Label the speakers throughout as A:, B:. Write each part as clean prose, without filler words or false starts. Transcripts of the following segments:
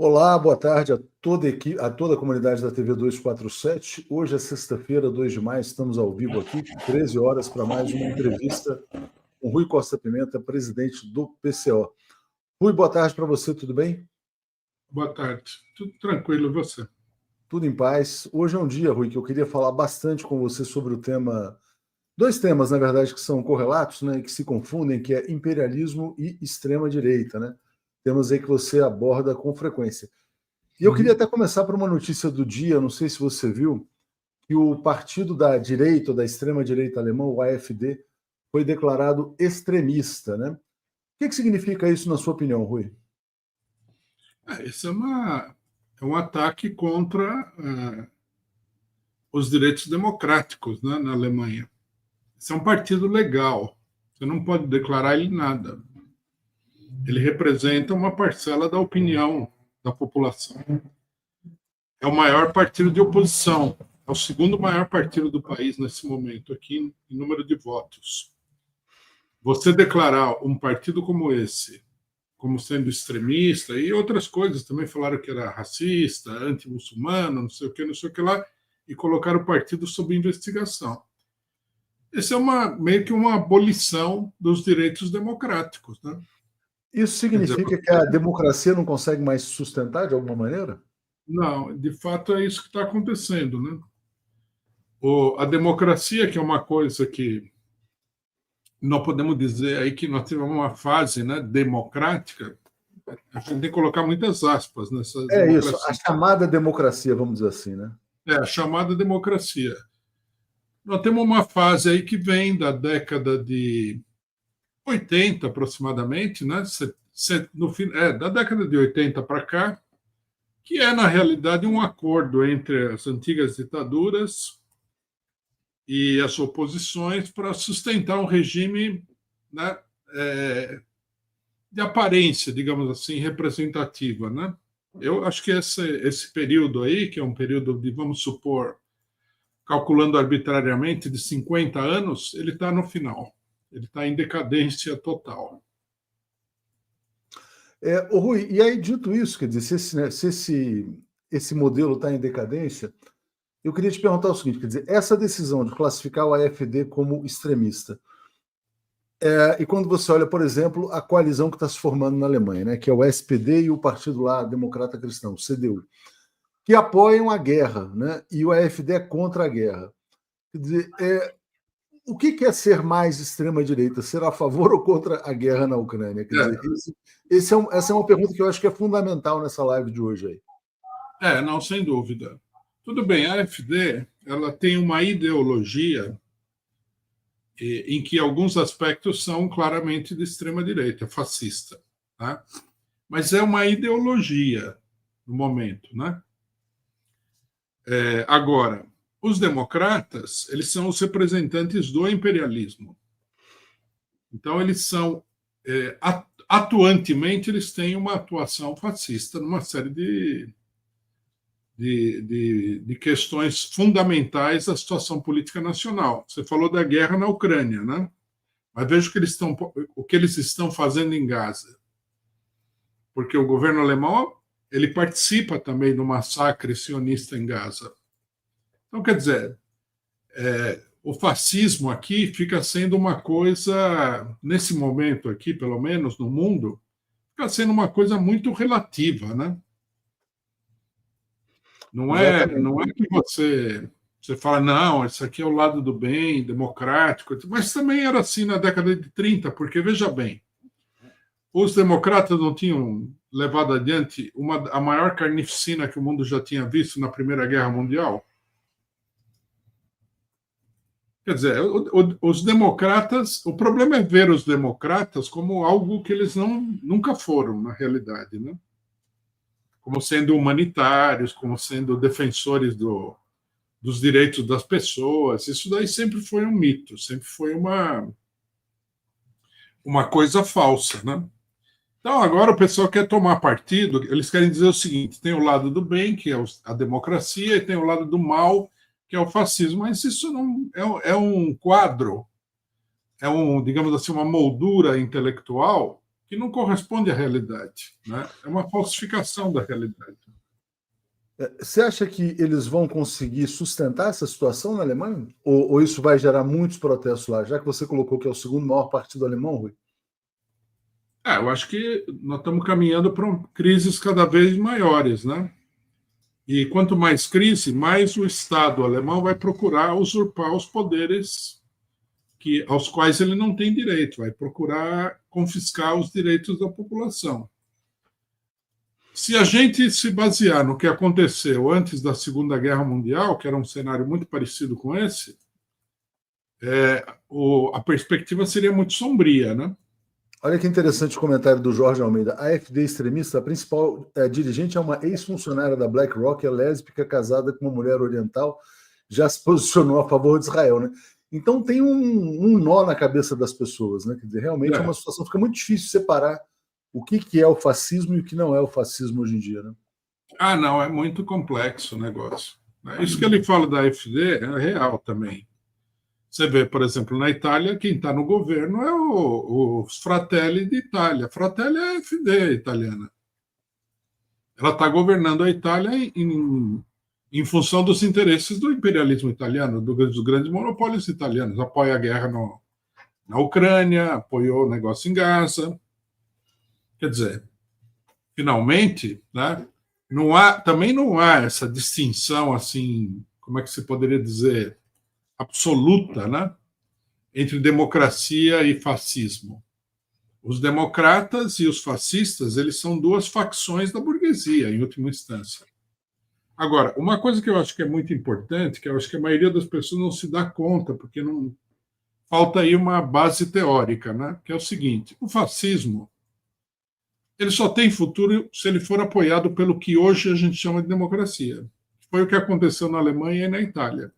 A: Olá, boa tarde a toda a toda a comunidade da TV 247. Hoje é sexta-feira, 2 de maio, estamos ao vivo aqui, 13 horas, para mais uma entrevista com Rui Costa Pimenta, presidente do PCO. Rui, boa tarde para você, tudo bem?
B: Boa tarde, tudo tranquilo, e você?
A: Tudo em paz. Hoje é um dia, Rui, que eu queria falar bastante com você sobre o tema, dois temas, na verdade, que são correlatos, né, que se confundem, que é imperialismo e extrema-direita, né? Temas aí que você aborda com frequência. E eu queria até começar por uma notícia do dia, não sei se você viu, que o partido da direita, ou da extrema-direita alemã, o AfD, foi declarado extremista, né? O que significa isso na sua opinião, Rui?
B: Esse é um ataque contra os direitos democráticos, né, na Alemanha. Esse é um partido legal, você não pode declarar ele nada. Ele representa uma parcela da opinião da população. É o maior partido de oposição, é o segundo maior partido do país nesse momento, aqui em número de votos. Você declarar um partido como esse como sendo extremista, e outras coisas também falaram que era racista, anti-muçulmano, não sei o que lá, e colocaram o partido sob investigação. Isso é meio que uma abolição dos direitos democráticos, né?
A: Isso significa que a democracia não consegue mais se sustentar de alguma maneira?
B: Não, de fato é isso que está acontecendo, né? A democracia, que é uma coisa que nós podemos dizer aí que nós tivemos uma fase, né, democrática. A gente tem que colocar muitas aspas nessa
A: democracia.
B: Isso,
A: a chamada democracia, vamos dizer assim, né?
B: A chamada democracia. Nós temos uma fase aí que vem da década de 80, aproximadamente, né? Da década de 80 para cá, que é, na realidade, um acordo entre as antigas ditaduras e as oposições para sustentar um regime, né, de aparência, digamos assim, representativa, né? Eu acho que esse período aí, que é um período de, vamos supor, calculando arbitrariamente, de 50 anos, ele está no final. Ele está em decadência total.
A: Rui, e aí, dito isso, quer dizer, se esse modelo está em decadência, eu queria te perguntar o seguinte, quer dizer, essa decisão de classificar o AfD como extremista, e quando você olha, por exemplo, a coalizão que está se formando na Alemanha, né, que é o SPD e o partido lá, Democrata Cristão, o CDU, que apoiam a guerra, né, e o AfD é contra a guerra. Quer dizer, o que é ser mais extrema-direita? Ser a favor ou contra a guerra na Ucrânia? Quer dizer, essa é uma pergunta que eu acho que é fundamental nessa live de hoje aí.
B: Não, sem dúvida. Tudo bem, a AfD ela tem uma ideologia em que alguns aspectos são claramente de extrema-direita, fascista. Tá? Mas é uma ideologia no momento. Né? Agora, os democratas, eles são os representantes do imperialismo. Então, eles são, atuantemente, eles têm uma atuação fascista numa série de questões fundamentais da situação política nacional. Você falou da guerra na Ucrânia, né? Mas veja o que eles estão fazendo em Gaza. Porque o governo alemão ele participa também do massacre sionista em Gaza. Então, quer dizer, o fascismo aqui fica sendo uma coisa, nesse momento aqui, pelo menos no mundo, fica sendo uma coisa muito relativa, né? Não é que você fala, não, isso aqui é o lado do bem, democrático, mas também era assim na década de 30, porque, veja bem, os democratas não tinham levado adiante a maior carnificina que o mundo já tinha visto na Primeira Guerra Mundial? Quer dizer, os democratas, o problema é ver os democratas como algo que eles nunca foram, na realidade, né? Como sendo humanitários, como sendo defensores dos direitos das pessoas. Isso daí sempre foi um mito, sempre foi uma coisa falsa, né? Então, agora o pessoal quer tomar partido, eles querem dizer o seguinte, tem o lado do bem, que é a democracia, e tem o lado do mal, que é o fascismo. Mas isso não um quadro, digamos assim, uma moldura intelectual que não corresponde à realidade, né? É uma falsificação da realidade.
A: Você acha que eles vão conseguir sustentar essa situação na Alemanha? Ou isso vai gerar muitos protestos lá? Já que você colocou que é o segundo maior partido alemão, Rui?
B: Eu acho que nós estamos caminhando para crises cada vez maiores, né? E quanto mais crise, mais o Estado alemão vai procurar usurpar os poderes aos quais ele não tem direito, vai procurar confiscar os direitos da população. Se a gente se basear no que aconteceu antes da Segunda Guerra Mundial, que era um cenário muito parecido com esse, a perspectiva seria muito sombria, né?
A: Olha que interessante o comentário do Jorge Almeida. A AfD extremista, a principal dirigente é uma ex-funcionária da BlackRock, é lésbica, casada com uma mulher oriental, já se posicionou a favor de Israel, né? Então tem um nó na cabeça das pessoas, né? Quer dizer, realmente é uma situação, fica muito difícil separar o que é o fascismo e o que não é o fascismo hoje em dia, né?
B: Não, é muito complexo o negócio. Isso que ele fala da AfD é real também. Você vê, por exemplo, na Itália, quem está no governo é os Fratelli d'Italia. Fratelli é a AfD italiana. Ela está governando a Itália em função dos interesses do imperialismo italiano, dos grandes monopólios italianos. Apoia a guerra na Ucrânia, apoiou o negócio em Gaza. Quer dizer, finalmente, né, também não há essa distinção, assim, como é que se poderia dizer, absoluta, né, entre democracia e fascismo. Os democratas e os fascistas, eles são duas facções da burguesia, em última instância. Agora, uma coisa que eu acho que é muito importante, que eu acho que a maioria das pessoas não se dá conta, porque não falta aí uma base teórica, né, que é o seguinte: o fascismo ele só tem futuro se ele for apoiado pelo que hoje a gente chama de democracia. Foi o que aconteceu na Alemanha e na Itália.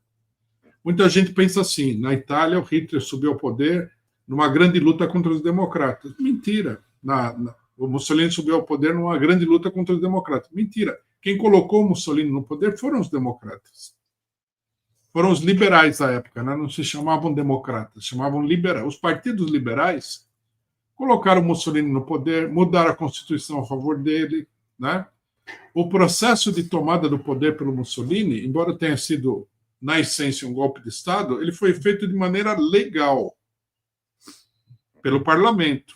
B: Muita gente pensa assim: na Itália, o Hitler subiu ao poder numa grande luta contra os democratas. Mentira. O Mussolini subiu ao poder numa grande luta contra os democratas. Mentira. Quem colocou o Mussolini no poder foram os democratas. Foram os liberais da época, né? Não se chamavam democratas, chamavam liberais. Os partidos liberais colocaram o Mussolini no poder, mudaram a Constituição a favor dele, né? O processo de tomada do poder pelo Mussolini, embora tenha sido, na essência, um golpe de Estado, ele foi feito de maneira legal pelo parlamento,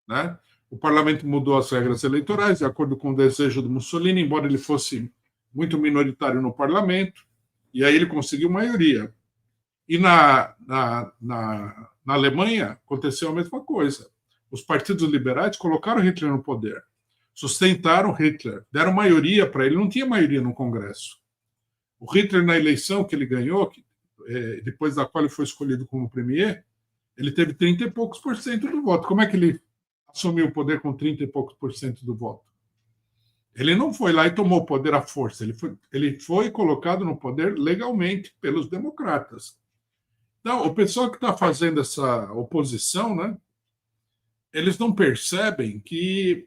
B: né? O parlamento mudou as regras eleitorais de acordo com o desejo do Mussolini, embora ele fosse muito minoritário no parlamento, e aí ele conseguiu maioria. E na Alemanha aconteceu a mesma coisa. Os partidos liberais colocaram Hitler no poder, sustentaram Hitler, deram maioria para ele, não tinha maioria no Congresso. O Hitler, na eleição que ele ganhou, depois da qual ele foi escolhido como premier, ele teve 30 e poucos por cento do voto. Como é que ele assumiu o poder com 30 e poucos por cento do voto? Ele não foi lá e tomou o poder à força, ele foi colocado no poder legalmente pelos democratas. Então, o pessoal que está fazendo essa oposição, né, eles não percebem que,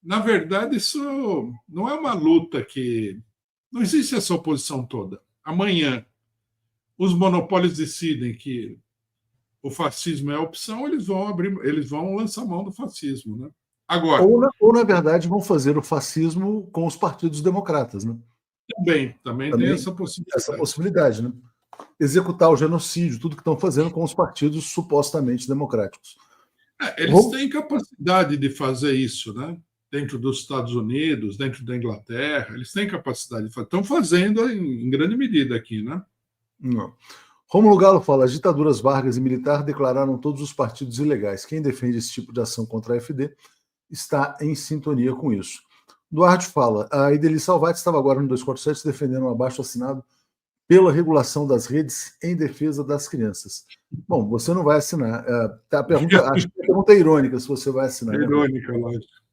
B: na verdade, isso não é uma luta que... Não existe essa oposição toda. Amanhã, os monopólios decidem que o fascismo é a opção, eles vão lançar mão do fascismo, né? Agora,
A: ou, na verdade, vão fazer o fascismo com os partidos democratas, né?
B: Também tem essa possibilidade.
A: Essa possibilidade, né? Executar o genocídio, tudo que estão fazendo com os partidos supostamente democráticos.
B: Eles têm capacidade de fazer isso, né? Dentro dos Estados Unidos, dentro da Inglaterra, eles têm capacidade de fazer. Estão fazendo em grande medida aqui, né?
A: Não. Rômulo Galo fala: as ditaduras Vargas e militar declararam todos os partidos ilegais. Quem defende esse tipo de ação contra a AfD está em sintonia com isso. Duarte fala: a Ideli Salvati estava agora no 247 defendendo um abaixo-assinado pela regulação das redes em defesa das crianças. Bom, você não vai assinar. Acho que a pergunta é irônica, se você vai assinar.
B: Irônica, né? Lógico.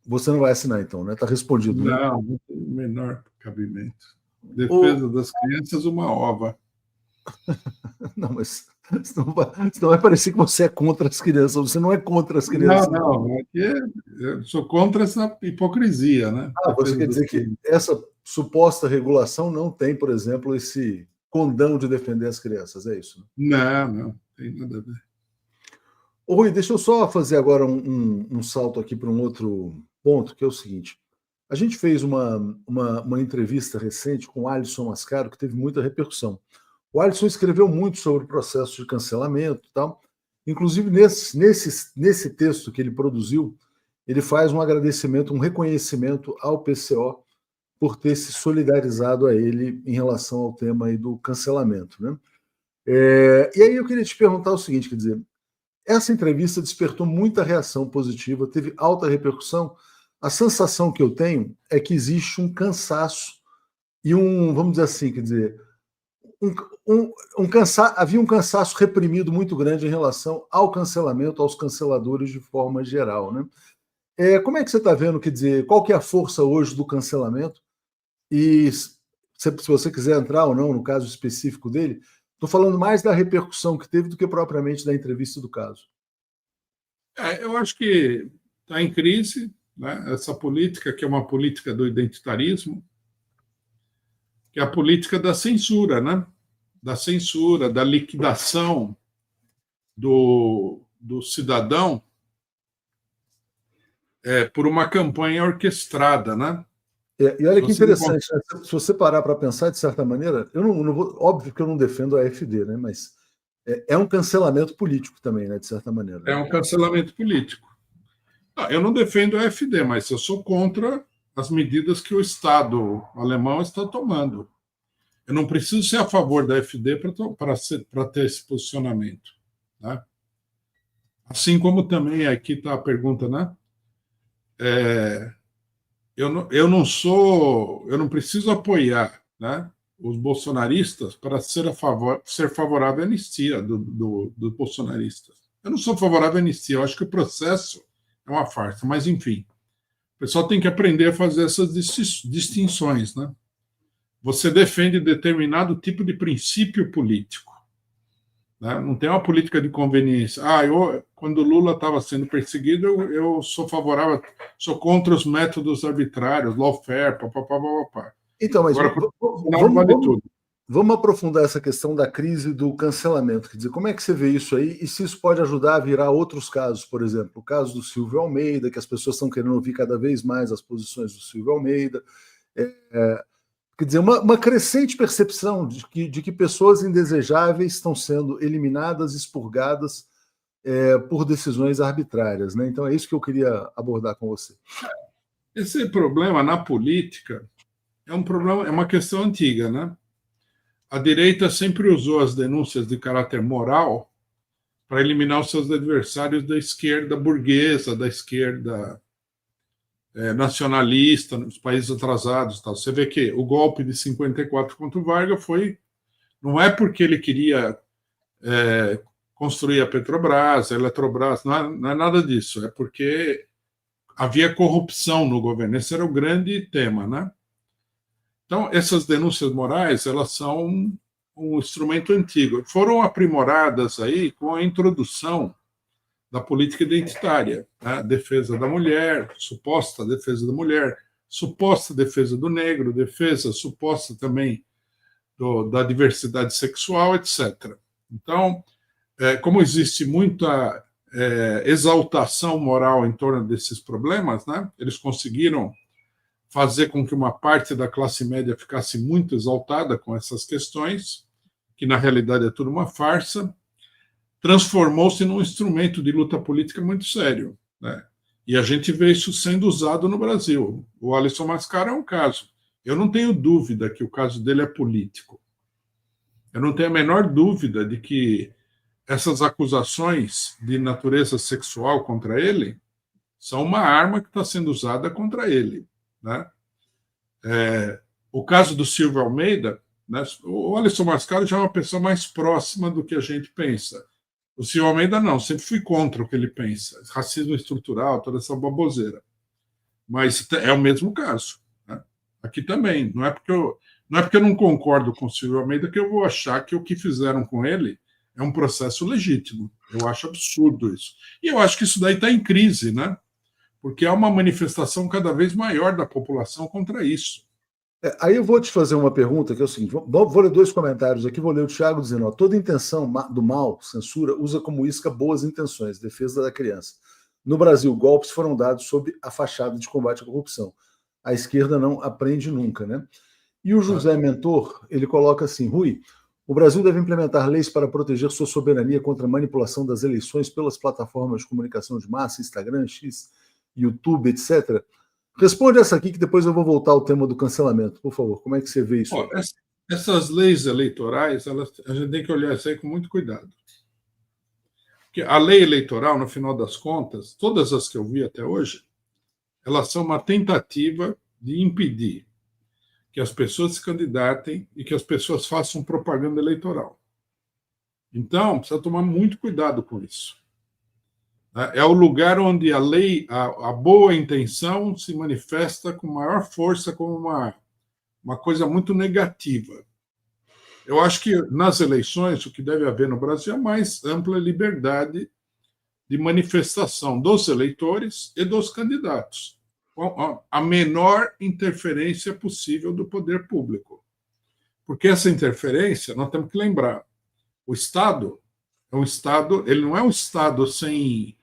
A: Você não vai assinar, então, né? Está respondido.
B: Não, não tem o menor cabimento. Defesa das crianças, uma ova.
A: Não, mas senão vai parecer que você é contra as crianças. Você não é contra as crianças.
B: Não. Eu sou contra essa hipocrisia, né?
A: Você quer dizer que essa suposta regulação não tem, por exemplo, esse condão de defender as crianças, é isso?
B: Né? Não tem nada a ver.
A: Ô, Rui, deixa eu só fazer agora um salto aqui para um outro ponto, que é o seguinte. A gente fez uma entrevista recente com o Alisson Mascaro, que teve muita repercussão. O Alisson escreveu muito sobre o processo de cancelamento e tal. Inclusive, nesse texto que ele produziu, ele faz um agradecimento, um reconhecimento ao PCO por ter se solidarizado a ele em relação ao tema aí do cancelamento, né? E aí eu queria te perguntar o seguinte, quer dizer, essa entrevista despertou muita reação positiva, teve alta repercussão. A sensação que eu tenho é que existe um cansaço e vamos dizer assim, quer dizer, havia um cansaço reprimido muito grande em relação ao cancelamento, aos canceladores de forma geral, né? Como é que você está vendo, quer dizer, qual que é a força hoje do cancelamento? E se você quiser entrar ou não no caso específico dele, estou falando mais da repercussão que teve do que propriamente da entrevista do caso.
B: Eu acho que está em crise, né, essa política, que é uma política do identitarismo, que é a política da censura, né? Da censura, da liquidação do cidadão por uma campanha orquestrada, né?
A: E olha que interessante, né? Se você parar para pensar, de certa maneira, eu não vou, óbvio que eu não defendo a AfD, né? Mas é um cancelamento político também, né? De certa maneira.
B: É um cancelamento político. Eu não defendo a AfD, mas eu sou contra as medidas que o Estado alemão está tomando. Eu não preciso ser a favor da AfD para ter esse posicionamento, né? Assim como também aqui está a pergunta, né? Eu não preciso apoiar, né, os bolsonaristas para ser favorável à anistia dos bolsonaristas. Eu não sou favorável à anistia, eu acho que o processo é uma farsa, mas enfim, o pessoal tem que aprender a fazer essas distinções, né? Você defende determinado tipo de princípio político, né? Não tem uma política de conveniência. Quando Lula estava sendo perseguido, eu sou favorável, sou contra os métodos arbitrários, lawfare, papapá.
A: Então, mas
B: agora não vale tudo.
A: Vamos aprofundar essa questão da crise do cancelamento. Quer dizer, como é que você vê isso aí e se isso pode ajudar a virar outros casos, por exemplo, o caso do Silvio Almeida, que as pessoas estão querendo ouvir cada vez mais as posições do Silvio Almeida. Quer dizer, uma crescente percepção de que pessoas indesejáveis estão sendo eliminadas, expurgadas por decisões arbitrárias, né? Então é isso que eu queria abordar com você.
B: Esse problema na política é uma questão antiga, né? A direita sempre usou as denúncias de caráter moral para eliminar os seus adversários da esquerda burguesa, da esquerda nacionalista, nos países atrasados. Tal. Você vê que o golpe de 54 contra o Vargas não é porque ele queria construir a Petrobras, a Eletrobras, não é nada disso, é porque havia corrupção no governo. Esse era o grande tema, né? Então, essas denúncias morais, elas são um instrumento antigo. Foram aprimoradas aí com a introdução da política identitária, né? Defesa da mulher, suposta defesa da mulher, suposta defesa do negro, defesa suposta também da diversidade sexual, etc. Então, como existe muita exaltação moral em torno desses problemas, né? Eles conseguiram fazer com que uma parte da classe média ficasse muito exaltada com essas questões, que na realidade é tudo uma farsa, transformou-se num instrumento de luta política muito sério, né? E a gente vê isso sendo usado no Brasil. O Alisson Mascaro é um caso. Eu não tenho dúvida que o caso dele é político. Eu não tenho a menor dúvida de que essas acusações de natureza sexual contra ele são uma arma que está sendo usada contra ele, né? O caso do Silvio Almeida, né? O Alisson Mascaro já é uma pessoa mais próxima do que a gente pensa. O Silvio Almeida não, sempre fui contra o que ele pensa, racismo estrutural, toda essa baboseira. Mas é o mesmo caso, né? Aqui também, não é porque eu não concordo com o Silvio Almeida que eu vou achar que o que fizeram com ele é um processo legítimo. Eu acho absurdo isso. E eu acho que isso daí está em crise, né? Porque há uma manifestação cada vez maior da população contra isso.
A: Aí eu vou te fazer uma pergunta que é o seguinte: vou ler dois comentários aqui. Vou ler o Thiago dizendo: ó, toda intenção do mal, censura, usa como isca boas intenções, defesa da criança. No Brasil, golpes foram dados sob a fachada de combate à corrupção. A esquerda não aprende nunca, né? E o José Mentor, ele coloca assim: Rui, o Brasil deve implementar leis para proteger sua soberania contra a manipulação das eleições pelas plataformas de comunicação de massa, Instagram, X, YouTube, etc. Responde essa aqui que depois eu vou voltar ao tema do cancelamento, por favor. Como é que você vê isso?
B: Essas leis eleitorais, a gente tem que olhar isso aí com muito cuidado. Porque a lei eleitoral, no final das contas, todas as que eu vi até hoje, elas são uma tentativa de impedir que as pessoas se candidatem e que as pessoas façam propaganda eleitoral. Então, precisa tomar muito cuidado com isso. É o lugar onde a lei, a boa intenção se manifesta com maior força como uma coisa muito negativa. Eu acho que nas eleições o que deve haver no Brasil é mais ampla liberdade de manifestação dos eleitores e dos candidatos, com a menor interferência possível do poder público. Porque essa interferência, nós temos que lembrar, o Estado é um Estado, ele não é um Estado sem...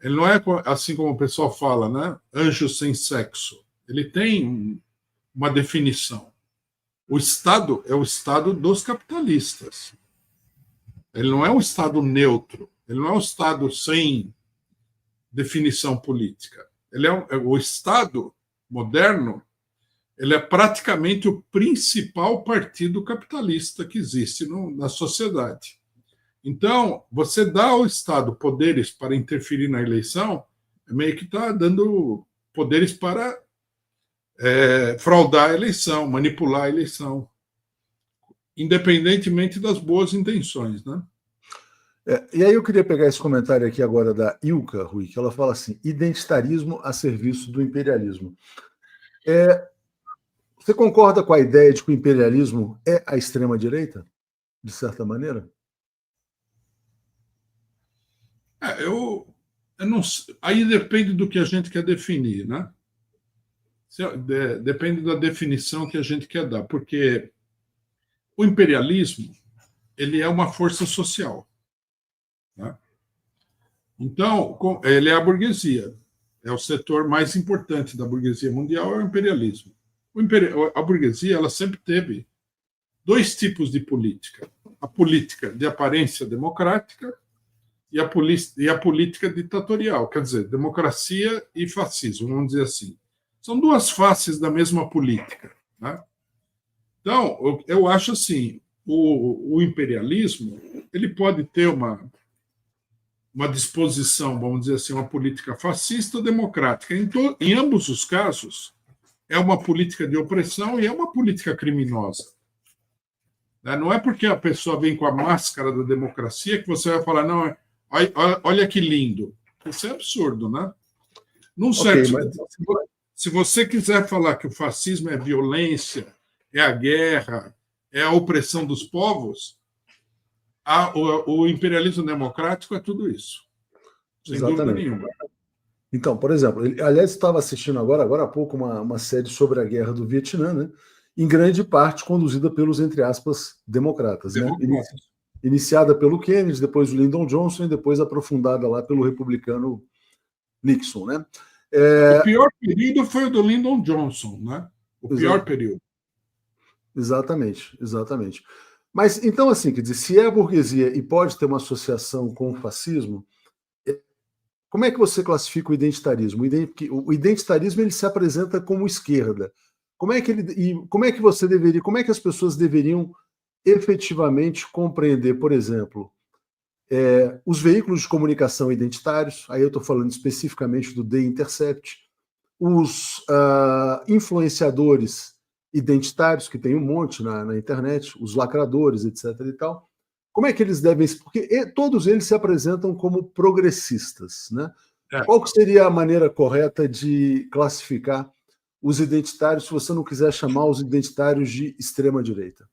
B: Ele não é assim como o pessoal fala, né? Anjo sem sexo. Ele tem uma definição. O Estado é o Estado dos capitalistas. Ele não é um Estado neutro. Ele não é um Estado sem definição política. O Estado moderno, ele é praticamente o principal partido capitalista que existe na sociedade. Então, você dá ao Estado poderes para interferir na eleição, meio que está dando poderes para fraudar a eleição, manipular a eleição, independentemente das boas intenções, né?
A: E aí eu queria pegar esse comentário aqui agora da Ilka, Rui, que ela fala assim: identitarismo a serviço do imperialismo. Você concorda com a ideia de que o imperialismo é a extrema-direita, de certa maneira?
B: Eu não sei. Aí depende do que a gente quer definir, né? Depende da definição que a gente quer dar, porque o imperialismo ele é uma força social, né? Então, ele é a burguesia, é o setor mais importante da burguesia mundial, é o imperialismo. A burguesia ela sempre teve dois tipos de política: a política de aparência democrática e a política ditatorial, quer dizer, democracia e fascismo, vamos dizer assim. São duas faces da mesma política, né? Então, eu acho assim, o imperialismo ele pode ter uma disposição, vamos dizer assim, uma política fascista ou democrática. Em ambos os casos, é uma política de opressão e é uma política criminosa. Não é porque a pessoa vem com a máscara da democracia que você vai falar, não, olha que lindo. Isso é absurdo, né? Num certo, se você quiser falar que o fascismo é violência, é a guerra, é a opressão dos povos, o imperialismo democrático é tudo isso. Sem dúvida nenhuma.
A: Então, por exemplo, aliás, estava assistindo agora há pouco, uma série sobre a guerra do Vietnã, né? Em grande parte conduzida pelos, entre aspas, democratas. Né? Iniciada pelo Kennedy, depois o Lyndon Johnson e depois aprofundada lá pelo republicano Nixon. Né?
B: O pior período foi o do Lyndon Johnson, né? O pior período.
A: Exatamente. Mas, então, assim, quer dizer, se é a burguesia e pode ter uma associação com o fascismo, como é que você classifica o identitarismo? O identitarismo ele se apresenta como esquerda. Como é que as pessoas deveriam efetivamente compreender, por exemplo, os veículos de comunicação identitários? Aí eu estou falando especificamente do The Intercept, os influenciadores identitários, que tem um monte na internet, os lacradores, etc. e tal. Como é que eles devem... Porque todos eles se apresentam como progressistas, né? Qual que seria a maneira correta de classificar os identitários, se você não quiser chamar os identitários de extrema-direita?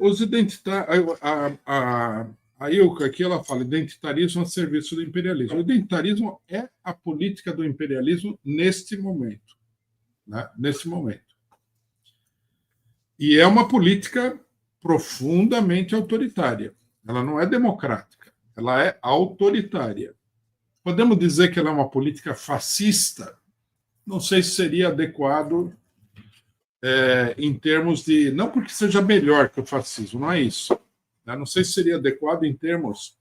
B: Os identitários... A Ilka aqui ela fala identitarismo a serviço do imperialismo. O identitarismo é a política do imperialismo neste momento. Né? Nesse momento. E é uma política profundamente autoritária. Ela não é democrática, ela é autoritária. Podemos dizer que ela é uma política fascista? Não sei se seria adequado em termos de. Não porque seja melhor que o fascismo, não é isso. Não sei se seria adequado em termos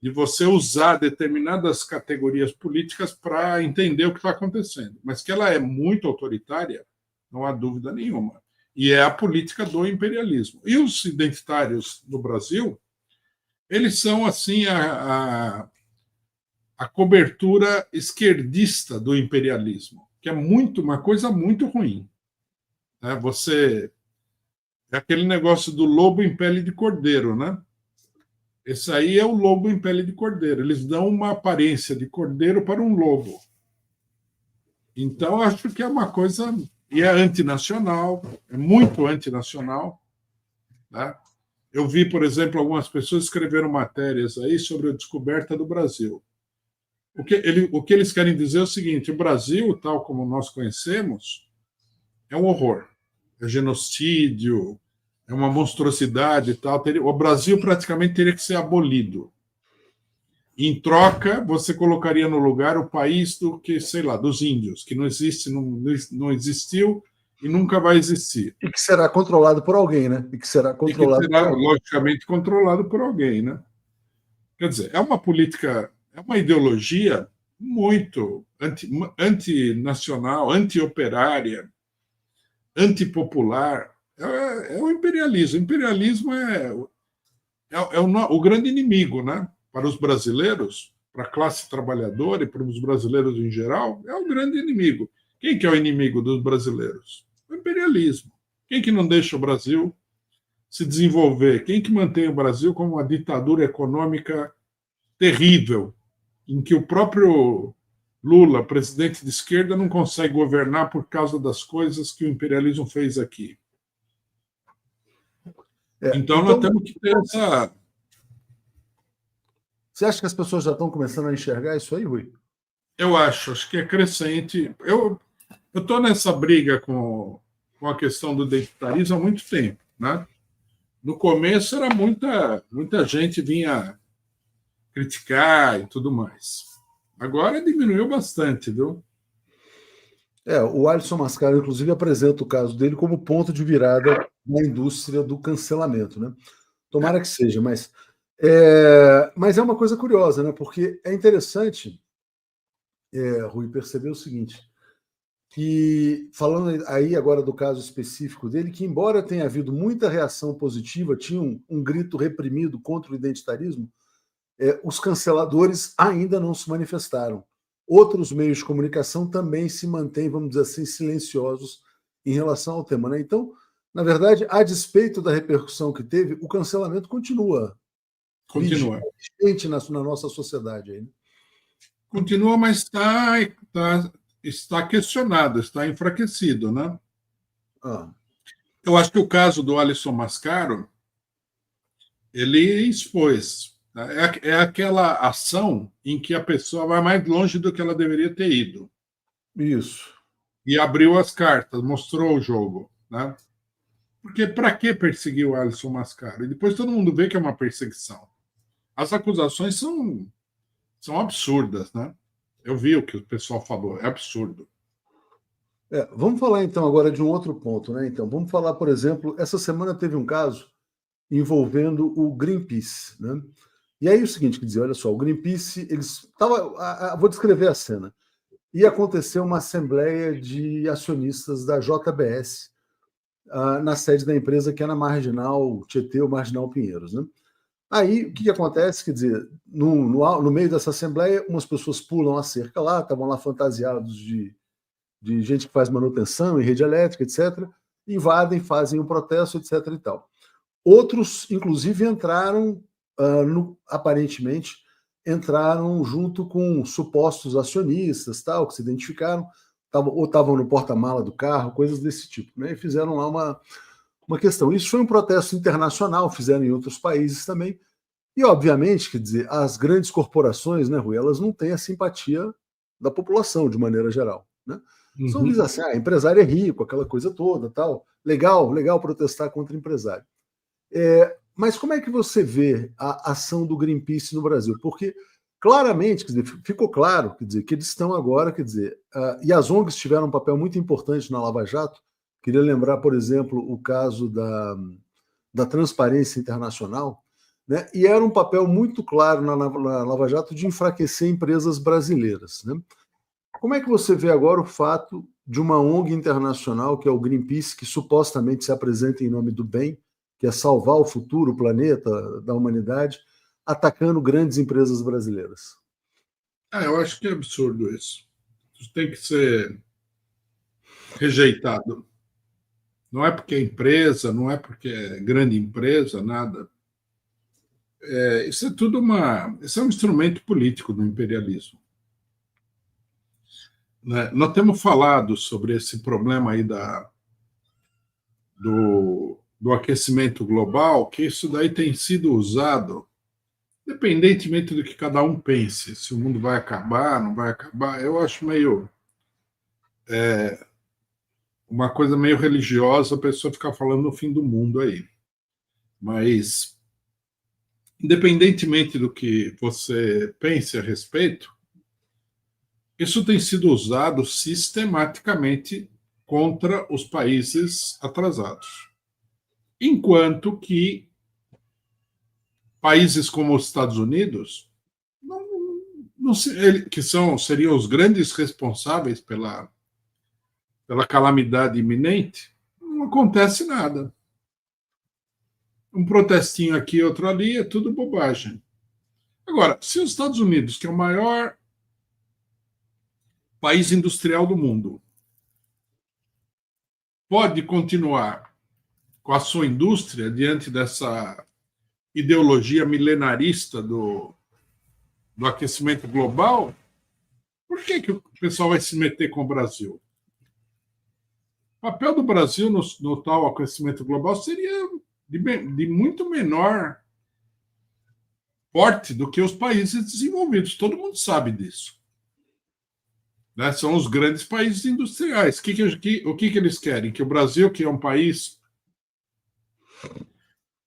B: de você usar determinadas categorias políticas para entender o que está acontecendo. Mas que ela é muito autoritária, não há dúvida nenhuma. E é a política do imperialismo. E os identitários no Brasil, eles são, assim, a cobertura esquerdista do imperialismo, que é uma coisa muito ruim. Você é aquele negócio do lobo em pele de cordeiro, né? Esse aí é o lobo em pele de cordeiro. Eles dão uma aparência de cordeiro para um lobo. Então, acho que é uma coisa. E é antinacional, é muito antinacional. Né? Eu vi, por exemplo, algumas pessoas escreveram matérias aí sobre a descoberta do Brasil. O que eles querem dizer é o seguinte: o Brasil, tal como nós conhecemos, é um horror. É genocídio, é uma monstruosidade e tal. O Brasil praticamente teria que ser abolido. Em troca, você colocaria no lugar o país do que, sei lá, dos índios, que não existe, não existiu e nunca vai existir.
A: E que será controlado por alguém, né?
B: E que será, logicamente, controlado por alguém, né? Quer dizer, é uma política, é uma ideologia muito antinacional, anti-operária, antipopular. É o imperialismo. O imperialismo é o grande inimigo, né? Para os brasileiros, para a classe trabalhadora e para os brasileiros em geral, é o grande inimigo. Quem que é o inimigo dos brasileiros? O imperialismo. Quem que não deixa o Brasil se desenvolver? Quem que mantém o Brasil como uma ditadura econômica terrível, em que o próprio Lula, presidente de esquerda, não consegue governar por causa das coisas que o imperialismo fez aqui? Então, nós temos que ter essa...
A: Você acha que as pessoas já estão começando a enxergar isso aí, Rui?
B: Eu acho que é crescente. Eu estou nessa briga com a questão do identitarismo há muito tempo. Né? No começo, era muita gente vinha criticar e tudo mais. Agora diminuiu bastante, viu?
A: O Alisson Mascaro, inclusive, apresenta o caso dele como ponto de virada na indústria do cancelamento. Né? Tomara que seja, mas é uma coisa curiosa, né? Porque é interessante, Rui, perceber o seguinte, que, falando aí agora do caso específico dele, que embora tenha havido muita reação positiva, tinha um grito reprimido contra o identitarismo, os canceladores ainda não se manifestaram. Outros meios de comunicação também se mantêm, vamos dizer assim, silenciosos em relação ao tema. Né? Então, na verdade, a despeito da repercussão que teve, o cancelamento continua vigente na nossa sociedade. Aí, né?
B: Continua, mas está questionado, está enfraquecido. Né? Eu acho que o caso do Alisson Mascaro, ele expôs. É aquela ação em que a pessoa vai mais longe do que ela deveria ter ido.
A: Isso.
B: E abriu as cartas, mostrou o jogo. Né? Porque para que perseguir o Alisson Mascaro? E depois todo mundo vê que é uma perseguição. As acusações são absurdas, né? Eu vi o que o pessoal falou, é absurdo.
A: Vamos falar então agora de um outro ponto, né? Então, vamos falar, por exemplo, essa semana teve um caso envolvendo o Greenpeace, né? E aí o seguinte, quer dizer, olha só, o Greenpeace, vou descrever a cena. Ia acontecer uma assembleia de acionistas da JBS na sede da empresa que é na Marginal Tietê ou Marginal Pinheiros, né? Aí, o que acontece? Quer dizer, no meio dessa assembleia, umas pessoas pulam a cerca lá, estavam lá fantasiados de gente que faz manutenção em rede elétrica, etc., invadem, fazem um protesto, etc. e tal. Outros, inclusive, entraram, aparentemente, entraram junto com supostos acionistas, tal, que se identificaram, ou estavam no porta-mala do carro, coisas desse tipo, né? E fizeram lá uma questão. Isso foi um protesto internacional, fizeram em outros países também. E, obviamente, quer dizer, as grandes corporações, né, Rui, elas não têm a simpatia da população, de maneira geral. Né? São visas assim, empresário é rico, aquela coisa toda, tal. Legal, legal protestar contra empresário. Mas como é que você vê a ação do Greenpeace no Brasil? Porque claramente, quer dizer, ficou claro, quer dizer, que eles estão agora, quer dizer, e as ONGs tiveram um papel muito importante na Lava Jato. Queria lembrar, por exemplo, o caso da Transparência Internacional, né? E era um papel muito claro na Lava Jato de enfraquecer empresas brasileiras, né? Como é que você vê agora o fato de uma ONG internacional, que é o Greenpeace, que supostamente se apresenta em nome do bem, que é salvar o futuro, o planeta da humanidade, atacando grandes empresas brasileiras?
B: Eu acho que é absurdo isso. Isso tem que ser rejeitado. Não é porque é empresa, não é porque é grande empresa, nada. Isso é tudo isso é um instrumento político do imperialismo. Né? Nós temos falado sobre esse problema aí do aquecimento global, que isso daí tem sido usado, independentemente do que cada um pense, se o mundo vai acabar, não vai acabar, eu acho meio uma coisa meio religiosa a pessoa ficar falando no fim do mundo aí. Mas, independentemente do que você pense a respeito, isso tem sido usado sistematicamente contra os países atrasados. Enquanto que países como os Estados Unidos, que seriam os grandes responsáveis pela calamidade iminente, não acontece nada. Um protestinho aqui, outro ali, é tudo bobagem. Agora, se os Estados Unidos, que é o maior país industrial do mundo, pode continuar com a sua indústria diante dessa ideologia milenarista do aquecimento global, por que o pessoal vai se meter com o Brasil? O papel do Brasil no tal aquecimento global seria de muito menor porte do que os países desenvolvidos. Todo mundo sabe disso. Né? São os grandes países industriais. O que eles querem? Que o Brasil, que é um país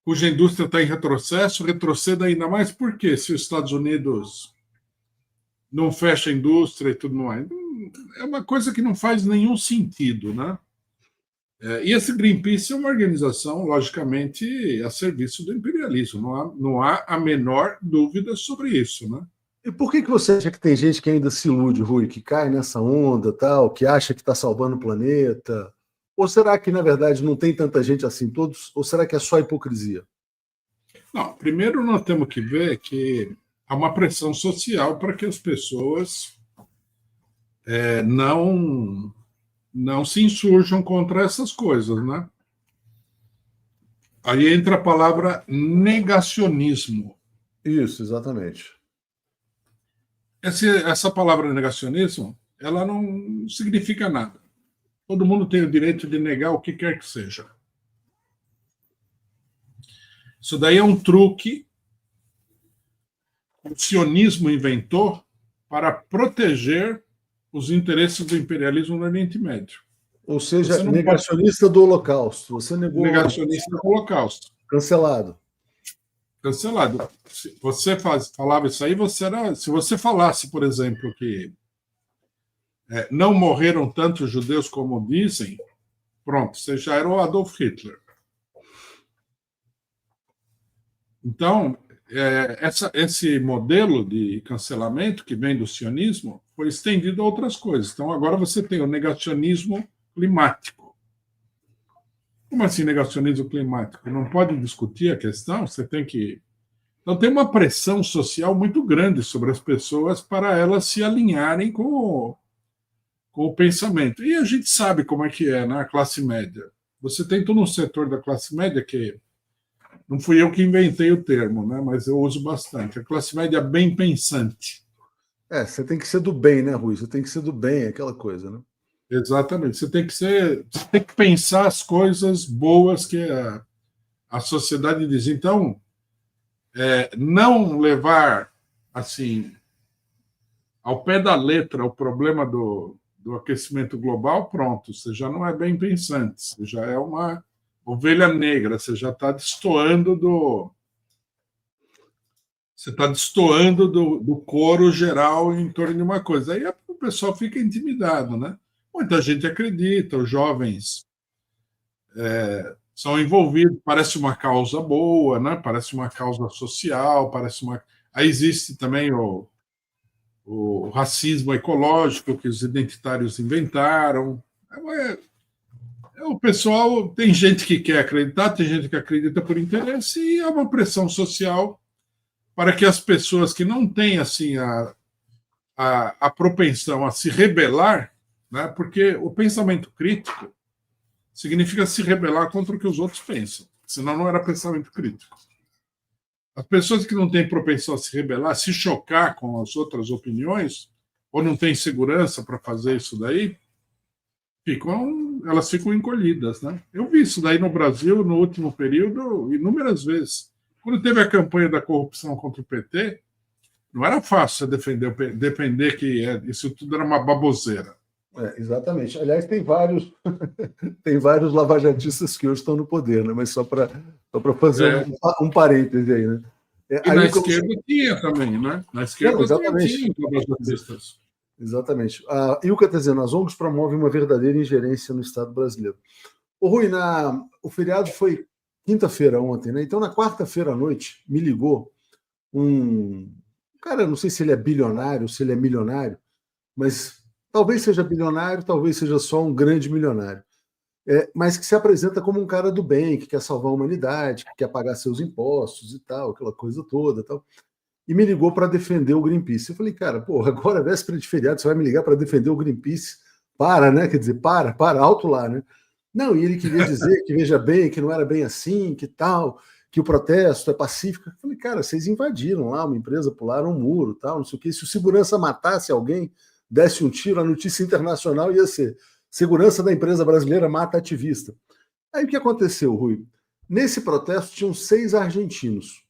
B: cuja indústria está em retrocesso, retroceda ainda mais. Por quê? Se os Estados Unidos não fecha a indústria e tudo mais. É uma coisa que não faz nenhum sentido, né? E esse Greenpeace é uma organização, logicamente, a serviço do imperialismo. Não há a menor dúvida sobre isso, né?
A: E por que você acha que tem gente que ainda se ilude, Rui, que cai nessa onda, tal, que acha que está salvando o planeta? Ou será que, na verdade, não tem tanta gente assim todos? Ou será que é só hipocrisia?
B: Não, primeiro nós temos que ver que há uma pressão social para que as pessoas não se insurjam contra essas coisas, né? Aí entra a palavra negacionismo.
A: Isso, exatamente.
B: Essa palavra negacionismo, ela não significa nada. Todo mundo tem o direito de negar o que quer que seja. Isso daí é um truque que o sionismo inventou para proteger os interesses do imperialismo no Oriente Médio.
A: Ou seja, negacionista do Holocausto. Você negou
B: negacionista do Holocausto.
A: Cancelado.
B: Cancelado. Se você falava isso aí, se você falasse, por exemplo, que não morreram tantos judeus como dizem, pronto, você já era o Adolf Hitler. Então, esse modelo de cancelamento que vem do sionismo foi estendido a outras coisas. Então, agora você tem o negacionismo climático. Como assim negacionismo climático? Não pode discutir a questão? Você tem que... Então, tem uma pressão social muito grande sobre as pessoas para elas se alinharem com o pensamento. E a gente sabe como é que é, né? A classe média. Você tem todo um setor da classe média que... Não fui eu que inventei o termo, né? Mas eu uso bastante. A classe média bem pensante.
A: Você tem que ser do bem, né, Rui? Você tem que ser do bem, aquela coisa, né?
B: Exatamente. Você tem que pensar as coisas boas que a sociedade diz. Então, não levar assim ao pé da letra o problema do aquecimento global, pronto, você já não é bem pensante, você já é uma ovelha negra, você já está destoando do coro geral em torno de uma coisa. Aí o pessoal fica intimidado, né? Muita gente acredita, os jovens são envolvidos, parece uma causa boa, né? Parece uma causa social, parece uma. Aí existe também o racismo ecológico que os identitários inventaram. O pessoal, tem gente que quer acreditar, tem gente que acredita por interesse, e é uma pressão social para que as pessoas que não têm assim a propensão a se rebelar, né? Porque o pensamento crítico significa se rebelar contra o que os outros pensam, senão não era pensamento crítico. As pessoas que não têm propensão a se rebelar, se chocar com as outras opiniões, ou não têm segurança para fazer isso daí, elas ficam encolhidas, né? Eu vi isso daí no Brasil no último período inúmeras vezes. Quando teve a campanha da corrupção contra o PT, não era fácil defender que isso tudo era uma baboseira.
A: Exatamente. Aliás, tem vários tem vários lavajatistas que hoje estão no poder, né? Mas só para fazer um parêntese aí, né?
B: E aí, na esquerda tinha também, né? Na esquerda tinha lavajatistas.
A: Exatamente. A Ilka está dizendo, as ONGs promovem uma verdadeira ingerência no Estado brasileiro. Ô, Rui, o feriado foi quinta-feira ontem, né? Então, na quarta-feira à noite, me ligou um cara, não sei se ele é bilionário, se ele é milionário, mas talvez seja bilionário, talvez seja só um grande milionário, mas que se apresenta como um cara do bem, que quer salvar a humanidade, que quer pagar seus impostos e tal, aquela coisa toda, tal. E me ligou para defender o Greenpeace. Eu falei, cara, porra, agora é véspera de feriado, você vai me ligar para defender o Greenpeace? Para, né? Quer dizer, para, alto lá, né? Não, e ele queria dizer que, veja bem, que não era bem assim, que tal, que o protesto é pacífico. Eu falei, cara, vocês invadiram lá uma empresa, pularam um muro, tal, não sei o quê. Se o segurança matasse alguém, desse um tiro, a notícia internacional ia ser segurança da empresa brasileira mata ativista. Aí o que aconteceu, Rui? Nesse protesto tinham 6 argentinos.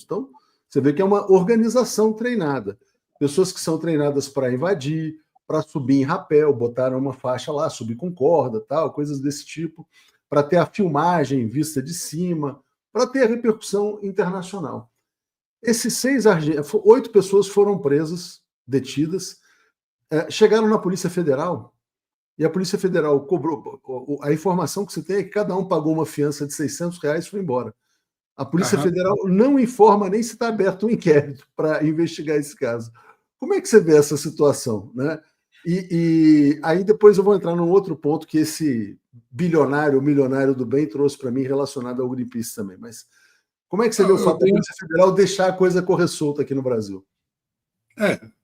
A: Então, você vê que é uma organização treinada. Pessoas que são treinadas para invadir, para subir em rapel, botaram uma faixa lá, subir com corda, tal, coisas desse tipo, para ter a filmagem vista de cima, para ter a repercussão internacional. Esses 8 pessoas foram presas, detidas, chegaram na Polícia Federal, e a Polícia Federal cobrou. A informação que você tem é que cada um pagou uma fiança de R$600 e foi embora. A Polícia Federal não informa nem se está aberto um inquérito para investigar esse caso. Como é que você vê essa situação, né? E aí depois eu vou entrar num outro ponto que esse milionário do bem trouxe para mim relacionado ao Greenpeace também. Mas como é que você vê o fato da Polícia Federal deixar a coisa correr solta aqui no Brasil?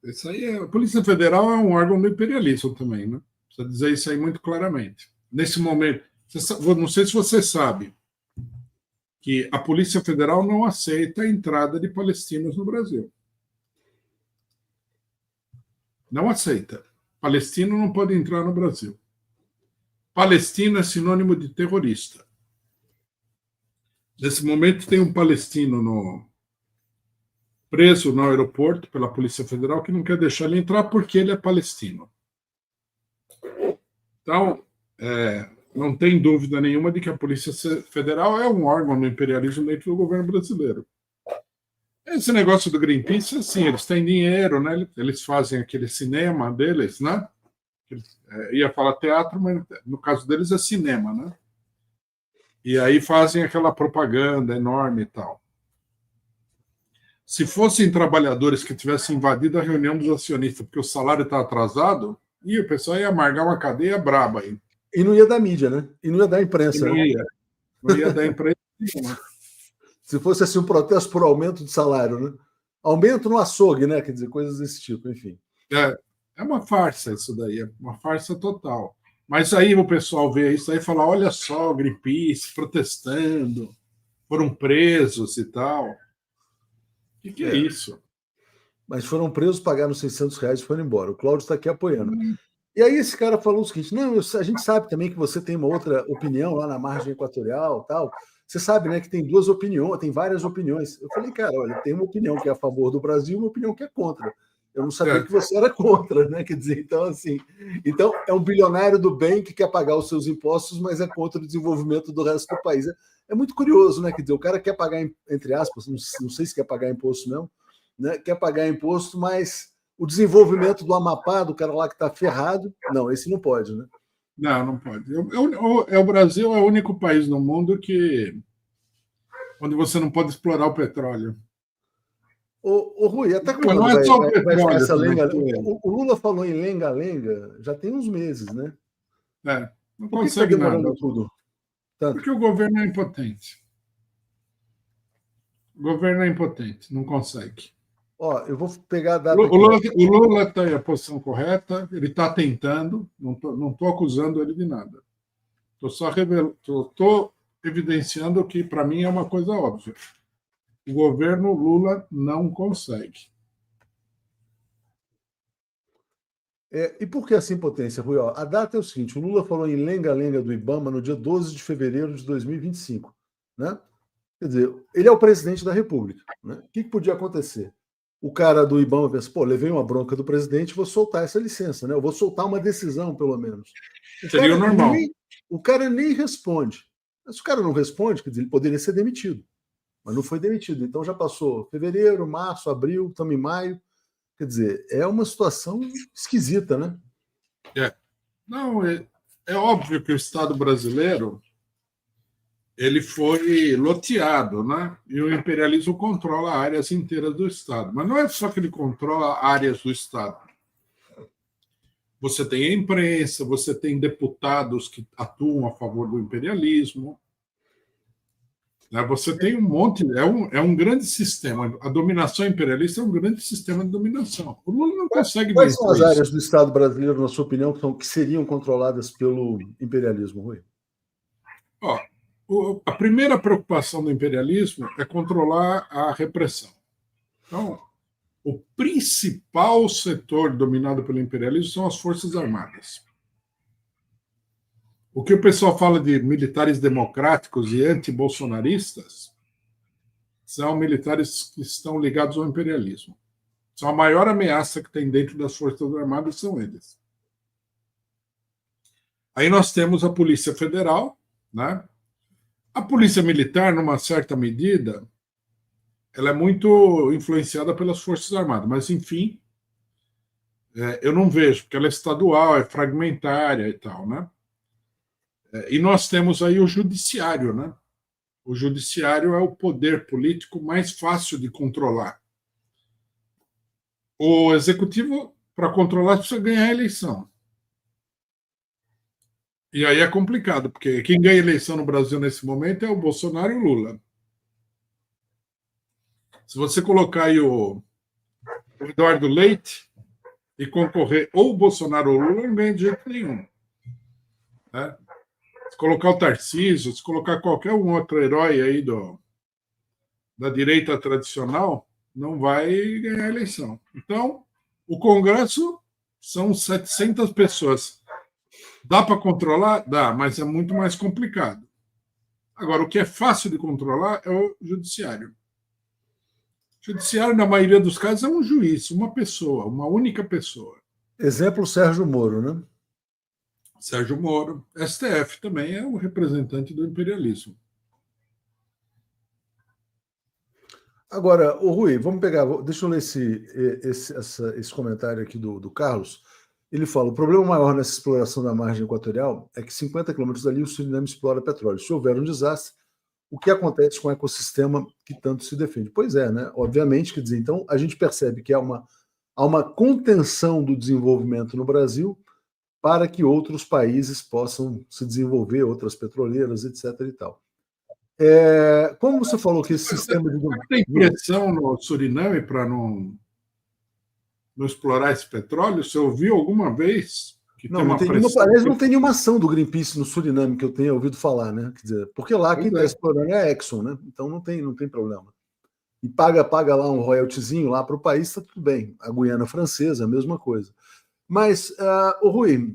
B: Isso aí a Polícia Federal é um órgão do imperialismo também, né? Precisa dizer isso aí muito claramente. Nesse momento, não sei se você sabe, que a Polícia Federal não aceita a entrada de palestinos no Brasil. Não aceita. Palestino não pode entrar no Brasil. Palestino é sinônimo de terrorista. Nesse momento tem um palestino preso no aeroporto pela Polícia Federal que não quer deixar ele entrar porque ele é palestino. Então, não tem dúvida nenhuma de que a Polícia Federal é um órgão do imperialismo dentro do governo brasileiro. Esse negócio do Greenpeace, assim, eles têm dinheiro, né? Eles fazem aquele cinema deles, né? Ia falar teatro, mas no caso deles é cinema, né? E aí fazem aquela propaganda enorme e tal. Se fossem trabalhadores que tivessem invadido a reunião dos acionistas porque o salário está atrasado, o pessoal ia amargar uma cadeia braba aí.
A: E não ia dar mídia, né? E não ia dar imprensa.
B: Não ia dar imprensa nenhuma.
A: Se fosse assim um protesto por aumento de salário, né? Aumento no açougue, né? Quer dizer, coisas desse tipo, enfim.
B: É uma farsa isso daí, é uma farsa total. Mas aí o pessoal vê isso aí e fala, olha só, o Greenpeace protestando, foram presos e tal. O que é isso?
A: Mas foram presos, pagaram R$600 e foram embora. O Cláudio está aqui apoiando. E aí esse cara falou o seguinte, não, a gente sabe também que você tem uma outra opinião lá na margem equatorial, tal. Você sabe, né, que tem 2 opiniões, tem várias opiniões. Eu falei, cara, olha, tem uma opinião que é a favor do Brasil e uma opinião que é contra. Eu não sabia que você era contra, né? Quer dizer, então, assim, então é um bilionário do bem que quer pagar os seus impostos, mas é contra o desenvolvimento do resto do país. É muito curioso, né? Quer dizer, o cara quer pagar, entre aspas, não sei se quer pagar imposto mesmo, né? Quer pagar imposto, mas o desenvolvimento do Amapá, do cara lá que está ferrado, não, esse não pode, né?
B: Não, não pode. O Brasil é o único país no mundo onde você não pode explorar o petróleo.
A: Ô Rui, até
B: Não,
A: quando
B: não é só o
A: vai ficar
B: petróleo
A: essa
B: também.
A: lenga? O Lula falou em lenga-lenga já tem uns meses, né?
B: Não
A: Por que está
B: consegue nada.
A: demorando tudo? Tanto?
B: Porque o governo é impotente. O governo é impotente, não consegue.
A: Ó, eu vou pegar a data
B: O
A: aqui.
B: Lula está em a posição correta, ele está tentando, não tô acusando ele de nada. Estou só tô evidenciando que, para mim, é uma coisa óbvia. O governo Lula não consegue.
A: E por que essa impotência, Rui? Ó, a data é o seguinte: o Lula falou em lenga-lenga do Ibama no dia 12 de fevereiro de 2025. Né? Quer dizer, ele é o presidente da República. Né? O que podia acontecer? O cara do Ibama pensa, pô, levei uma bronca do presidente, vou soltar essa licença, né? Eu vou soltar uma decisão, pelo menos.
B: Seria o normal.
A: O cara nem responde. Mas se o cara não responde, quer dizer, ele poderia ser demitido. Mas não foi demitido. Então já passou fevereiro, março, abril, estamos em maio. Quer dizer, é uma situação esquisita, né?
B: Não, é óbvio que o Estado brasileiro ele foi loteado, né? E o imperialismo controla áreas inteiras do Estado. Mas não é só que ele controla áreas do Estado. Você tem a imprensa, você tem deputados que atuam a favor do imperialismo. Você tem um monte, é um grande sistema. A dominação imperialista é um grande sistema de dominação. O Lula não consegue
A: Quais
B: vencer
A: são as
B: isso.
A: áreas do Estado brasileiro, na sua opinião, que seriam controladas pelo imperialismo, Rui?
B: A primeira preocupação do imperialismo é controlar a repressão. Então, o principal setor dominado pelo imperialismo são as Forças Armadas. O que o pessoal fala de militares democráticos e anti-bolsonaristas são militares que estão ligados ao imperialismo. São a maior ameaça que tem dentro das Forças Armadas são eles. Aí nós temos a Polícia Federal, né? A Polícia Militar, numa certa medida, ela é muito influenciada pelas Forças Armadas, mas, enfim, eu não vejo, porque ela é estadual, é fragmentária e tal, né? E nós temos aí o Judiciário, né? O Judiciário é o poder político mais fácil de controlar. O Executivo, para controlar, precisa ganhar a eleição. E aí é complicado, porque quem ganha a eleição no Brasil nesse momento é o Bolsonaro e o Lula. Se você colocar aí o Eduardo Leite e concorrer ou o Bolsonaro ou o Lula, não ganha de jeito nenhum. Né? Se colocar o Tarcísio, se colocar qualquer um outro herói aí da direita tradicional, não vai ganhar a eleição. Então, o Congresso são 700 pessoas. Dá para controlar? Dá, mas é muito mais complicado. Agora, o que é fácil de controlar é o Judiciário. O Judiciário, na maioria dos casos, é um juiz, uma pessoa, uma única pessoa.
A: Exemplo, Sérgio Moro, né?
B: Sérgio Moro. STF também é um representante do imperialismo.
A: Agora, Rui, vamos pegar, deixa eu ler esse comentário aqui do Carlos. Ele fala, o problema maior nessa exploração da margem equatorial é que 50 quilômetros dali o Suriname explora petróleo. Se houver um desastre, o que acontece com o ecossistema que tanto se defende? Pois é, né? Obviamente, quer dizer, então a gente percebe que há uma contenção do desenvolvimento no Brasil para que outros países possam se desenvolver, outras petroleiras, etc. e tal. Como você falou que esse sistema de...
B: Tem pressão no Suriname para não explorar esse petróleo? Você ouviu alguma vez que tem uma pressão?
A: Aliás, não tem nenhuma ação do Greenpeace no Suriname que eu tenha ouvido falar, né? Quer dizer, porque lá quem está explorando é a Exxon, né? Então não tem problema. E paga lá um royaltyzinho lá para o país, está tudo bem. A Guiana Francesa, a mesma coisa. Mas, o Rui,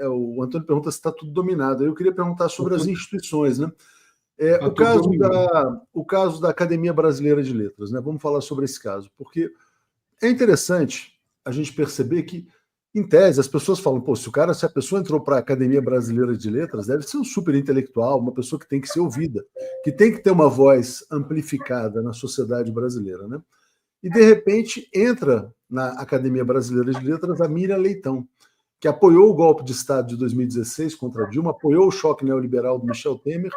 A: o Antônio pergunta se está tudo dominado. Eu queria perguntar sobre as instituições, né? O caso da Academia Brasileira de Letras, né? Vamos falar sobre esse caso, porque é interessante a gente perceber que, em tese, as pessoas falam, pô, se a pessoa entrou para a Academia Brasileira de Letras, deve ser um super intelectual, uma pessoa que tem que ser ouvida, que tem que ter uma voz amplificada na sociedade brasileira, né? E, de repente, entra na Academia Brasileira de Letras a Miriam Leitão, que apoiou o golpe de Estado de 2016 contra Dilma, apoiou o choque neoliberal do Michel Temer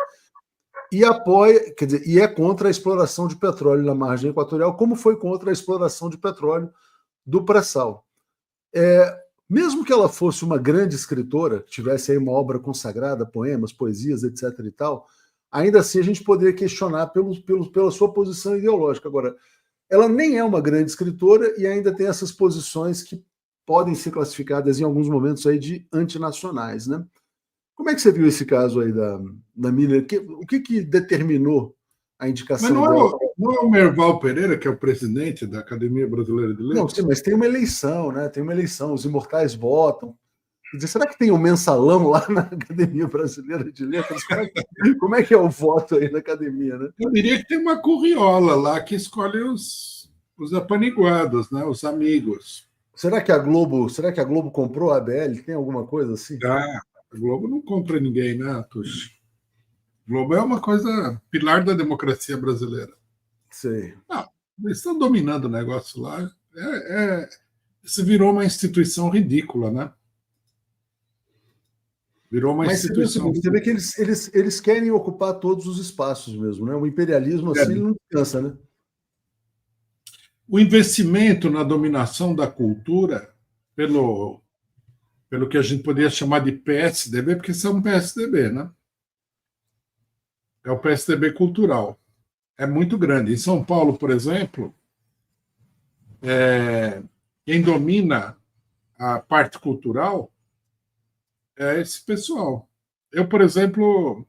A: e apoia, quer dizer, e é contra a exploração de petróleo na margem equatorial, como foi contra a exploração de petróleo do pré-sal. Mesmo que ela fosse uma grande escritora, tivesse aí uma obra consagrada, poemas, poesias, etc. e tal, ainda assim a gente poderia questionar pela sua posição ideológica. Agora, ela nem é uma grande escritora e ainda tem essas posições que podem ser classificadas em alguns momentos aí de antinacionais, né? Como é que você viu esse caso aí da Miller? O que determinou a indicação
B: Mas
A: dela?
B: não é o Merval Pereira, que é o presidente da Academia Brasileira de
A: Não,
B: Letras?
A: sim, mas tem uma eleição, né? Tem uma eleição, os imortais votam. Quer dizer, será que tem um mensalão lá na Academia Brasileira de Letras? Como é que é o voto aí na academia, né?
B: Eu diria que tem uma curriola lá que escolhe os apaniguados, né? Os amigos.
A: Será que a Globo comprou a ABL? Tem alguma coisa assim?
B: Ah, a Globo não compra ninguém, né, Tuxi? Globo é uma coisa pilar da democracia brasileira.
A: Sei.
B: Não, eles estão dominando o negócio lá. Isso virou uma instituição ridícula, né? Virou uma
A: Mas você vê o
B: instituição
A: seguinte, você vê
B: ridícula.
A: que eles querem ocupar todos os espaços mesmo, né? O imperialismo assim ele não cansa, né?
B: O investimento na dominação da cultura pelo que a gente poderia chamar de PSDB, porque isso é um PSDB, né? É o PSDB cultural. É muito grande. Em São Paulo, por exemplo, quem domina a parte cultural é esse pessoal. Eu, por exemplo,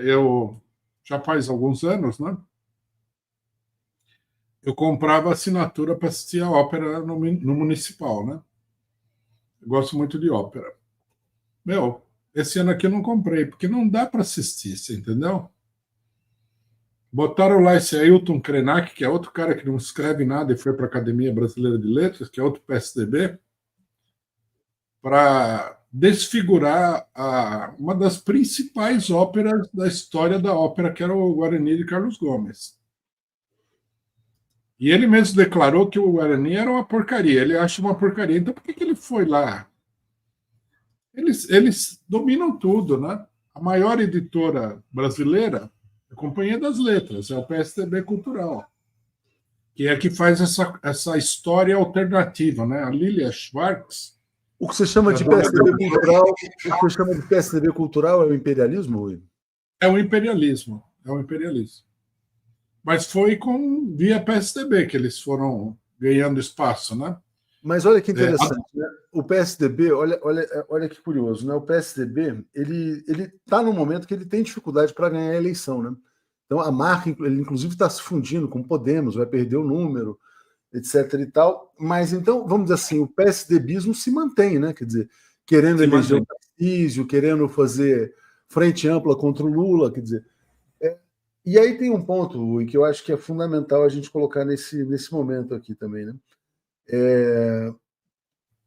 B: eu já faz alguns anos, né? Eu comprava assinatura para assistir a ópera no municipal, né? Eu gosto muito de ópera. Meu, esse ano aqui eu não comprei, porque não dá para assistir, você entendeu? Botaram lá esse Ailton Krenak, que é outro cara que não escreve nada e foi para a Academia Brasileira de Letras, que é outro PSDB, para desfigurar uma das principais óperas da história da ópera, que era o Guarani de Carlos Gomes. E ele mesmo declarou que o Guarani era uma porcaria. Ele acha uma porcaria. Então por que ele foi lá? Eles dominam tudo, né? A maior editora brasileira é a Companhia das Letras, é o PSDB Cultural, que é que faz essa história alternativa, né? A Lilia Schwartz.
A: O que você chama de PSDB cultural, o que você chama de PSDB cultural é o imperialismo, Will?
B: É o imperialismo, é o imperialismo. Mas foi via PSDB que eles foram ganhando espaço, né?
A: Mas olha que interessante, né? O PSDB, olha que curioso, né? O PSDB, ele está no momento que ele tem dificuldade para ganhar a eleição, né? Então a marca, ele inclusive está se fundindo com o Podemos, vai perder o número, etc. e tal. Mas então, vamos dizer assim, o PSDBismo se mantém, né? Quer dizer, querendo eleger o Tarcísio, querendo fazer frente ampla contra o Lula, quer dizer. E aí tem um ponto que eu acho que é fundamental a gente colocar nesse momento aqui também, né?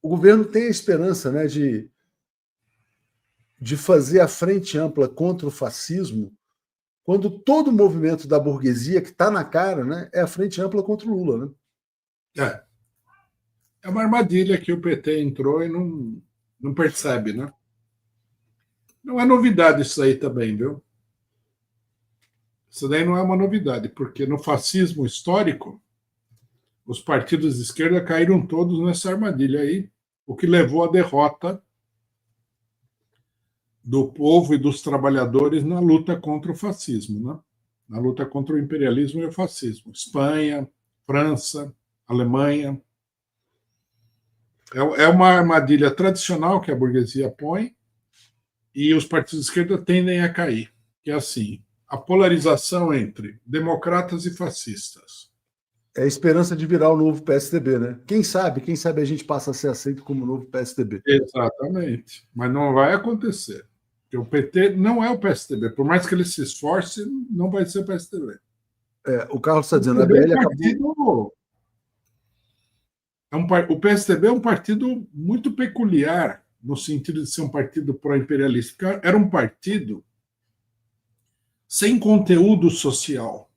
A: O governo tem a esperança, né, de fazer a frente ampla contra o fascismo, quando todo o movimento da burguesia que está na cara, né, é a frente ampla contra o Lula, né?
B: É uma armadilha que o PT entrou e não percebe, né? Não é novidade isso aí também, viu? Isso daí não é uma novidade, porque no fascismo histórico, os partidos de esquerda caíram todos nessa armadilha aí, o que levou à derrota do povo e dos trabalhadores na luta contra o fascismo, né? Na luta contra o imperialismo e o fascismo. Espanha, França, Alemanha. É uma armadilha tradicional que a burguesia põe e os partidos de esquerda tendem a cair, que é assim, a polarização entre democratas e fascistas.
A: É a esperança de virar o novo PSDB, né? Quem sabe a gente passa a ser aceito como novo PSDB.
B: Exatamente, mas não vai acontecer. Porque o PT não é o PSDB, por mais que ele se esforce, não vai ser o PSDB.
A: O Carlos está dizendo, a ABL acabou.
B: O PSDB é um partido muito peculiar, no sentido de ser um partido pró-imperialista, porque era um partido sem conteúdo social.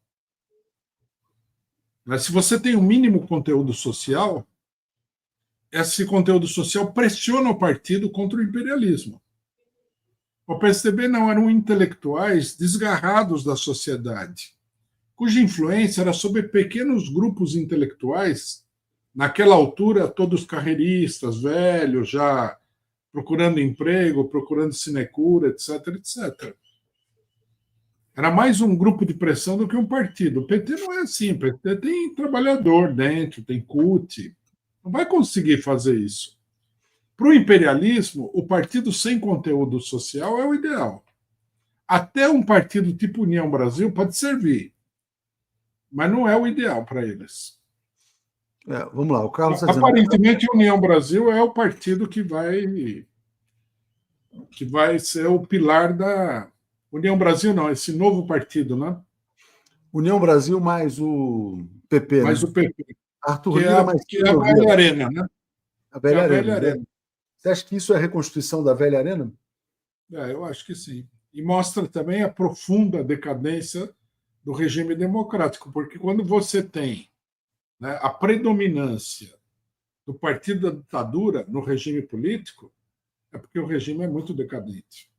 B: Mas se você tem o mínimo conteúdo social, esse conteúdo social pressiona o partido contra o imperialismo. O PSDB não, eram intelectuais desgarrados da sociedade, cuja influência era sobre pequenos grupos intelectuais, naquela altura todos carreiristas, velhos, já procurando emprego, procurando sinecura, etc, etc. Era mais um grupo de pressão do que um partido. O PT não é assim, o PT tem trabalhador dentro, tem CUT, não vai conseguir fazer isso. Para o imperialismo, o partido sem conteúdo social é o ideal. Até um partido tipo União Brasil pode servir, mas não é o ideal para eles.
A: Vamos lá, o Carlos está dizendo...
B: Aparentemente, a União Brasil é o partido que vai ser o pilar da... União Brasil não, esse novo partido, né?
A: União Brasil mais o PP,
B: mais
A: né?
B: o PP.
A: Arthur Lira mais
B: que é a velha arena, né?
A: A velha,
B: velha
A: arena.
B: arena.
A: Você acha que isso é a reconstituição da velha arena?
B: Eu acho que sim. E mostra também a profunda decadência do regime democrático, porque quando você tem, né, a predominância do partido da ditadura no regime político, é porque o regime é muito decadente.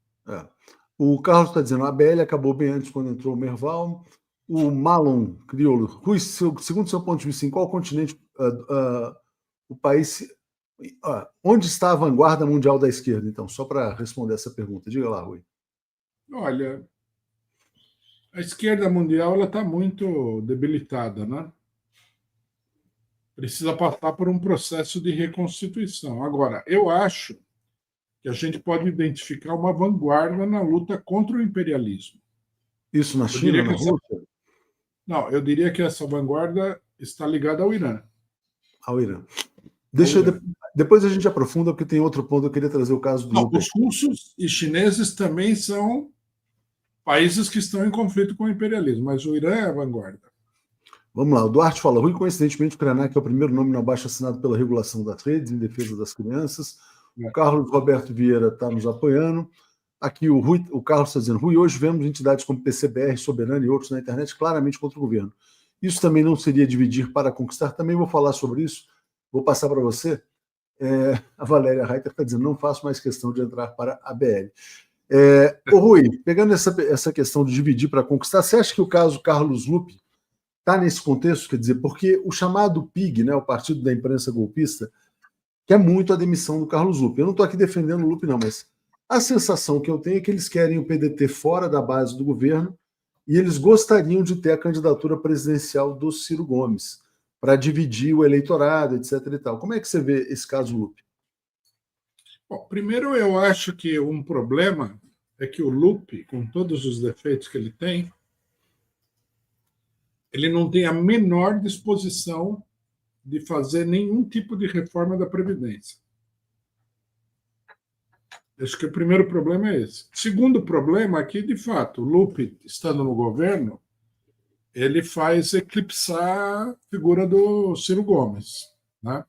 A: O Carlos está dizendo, a ABL acabou bem antes quando entrou o Merval. O Malon Criolo, Rui, segundo seu ponto de vista, em qual continente o país... onde está a vanguarda mundial da esquerda, então? Só para responder essa pergunta. Diga lá, Rui.
B: Olha, a esquerda mundial está muito debilitada, né? Precisa passar por um processo de reconstituição. Agora, eu acho que a gente pode identificar uma vanguarda na luta contra o imperialismo.
A: Isso na China, na Rússia?
B: Não, eu diria que essa vanguarda está ligada ao Irã.
A: Ao Irã. Depois a gente aprofunda, porque tem outro ponto, eu queria trazer o caso do...
B: Não, os russos e chineses também são países que estão em conflito com o imperialismo, mas o Irã é a vanguarda.
A: Vamos lá, o Duarte fala, Rui, coincidentemente, o Krenak é o primeiro nome no abaixo assinado pela regulação das redes em defesa das crianças. O Carlos Roberto Vieira está nos apoiando. Aqui o Carlos está dizendo, Rui, hoje vemos entidades como PCBR, Soberana e outros na internet claramente contra o governo. Isso também não seria dividir para conquistar? Também vou falar sobre isso. Vou passar para você. A Valéria Reiter está dizendo, não faço mais questão de entrar para a BL. Rui, pegando essa questão de dividir para conquistar, você acha que o caso Carlos Lupe está nesse contexto? Quer dizer, porque o chamado PIG, né, o Partido da Imprensa Golpista, quer muito a demissão do Carlos Lupe. Eu não estou aqui defendendo o Lupe, não, mas a sensação que eu tenho é que eles querem o PDT fora da base do governo e eles gostariam de ter a candidatura presidencial do Ciro Gomes para dividir o eleitorado, etc. e tal. Como é que você vê esse caso Lupe?
B: Bom, primeiro, eu acho que um problema é que o Lupe, com todos os defeitos que ele não tem a menor disposição de fazer nenhum tipo de reforma da Previdência. Acho que o primeiro problema é esse. O segundo problema é que, de fato, o Lupe, estando no governo, ele faz eclipsar a figura do Ciro Gomes, né?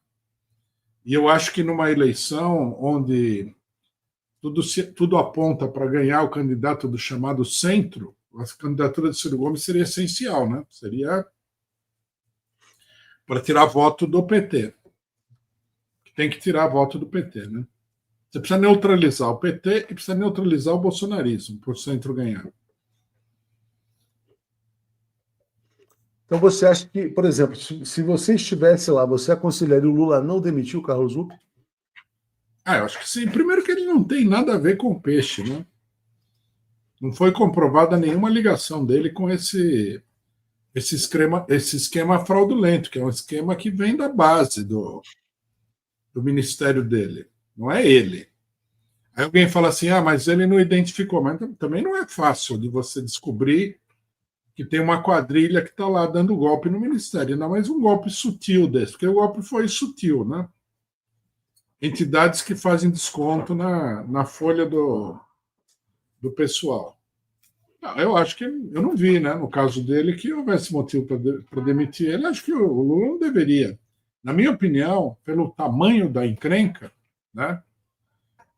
B: E eu acho que numa eleição onde tudo aponta para ganhar o candidato do chamado centro, a candidatura de Ciro Gomes seria essencial, né? Seria para tirar voto do PT. Tem que tirar voto do PT, né? Você precisa neutralizar o PT e precisa neutralizar o bolsonarismo para o centro ganhar.
A: Então você acha que, por exemplo, se você estivesse lá, você aconselharia o Lula a não demitir o Carlos Lupe?
B: Eu acho que sim. Primeiro que ele não tem nada a ver com o peixe, né? Não foi comprovada nenhuma ligação dele com esse esquema fraudulento, que é um esquema que vem da base do ministério dele. Não é ele. Aí alguém fala assim, mas ele não identificou. Mas também não é fácil de você descobrir que tem uma quadrilha que está lá dando golpe no ministério. Ainda mais um golpe sutil desse, porque o golpe foi sutil, né? Entidades que fazem desconto na folha do pessoal. Eu acho que eu não vi, né, no caso dele, que houvesse motivo para demitir ele. Acho que o Lula não deveria. Na minha opinião, pelo tamanho da encrenca, né,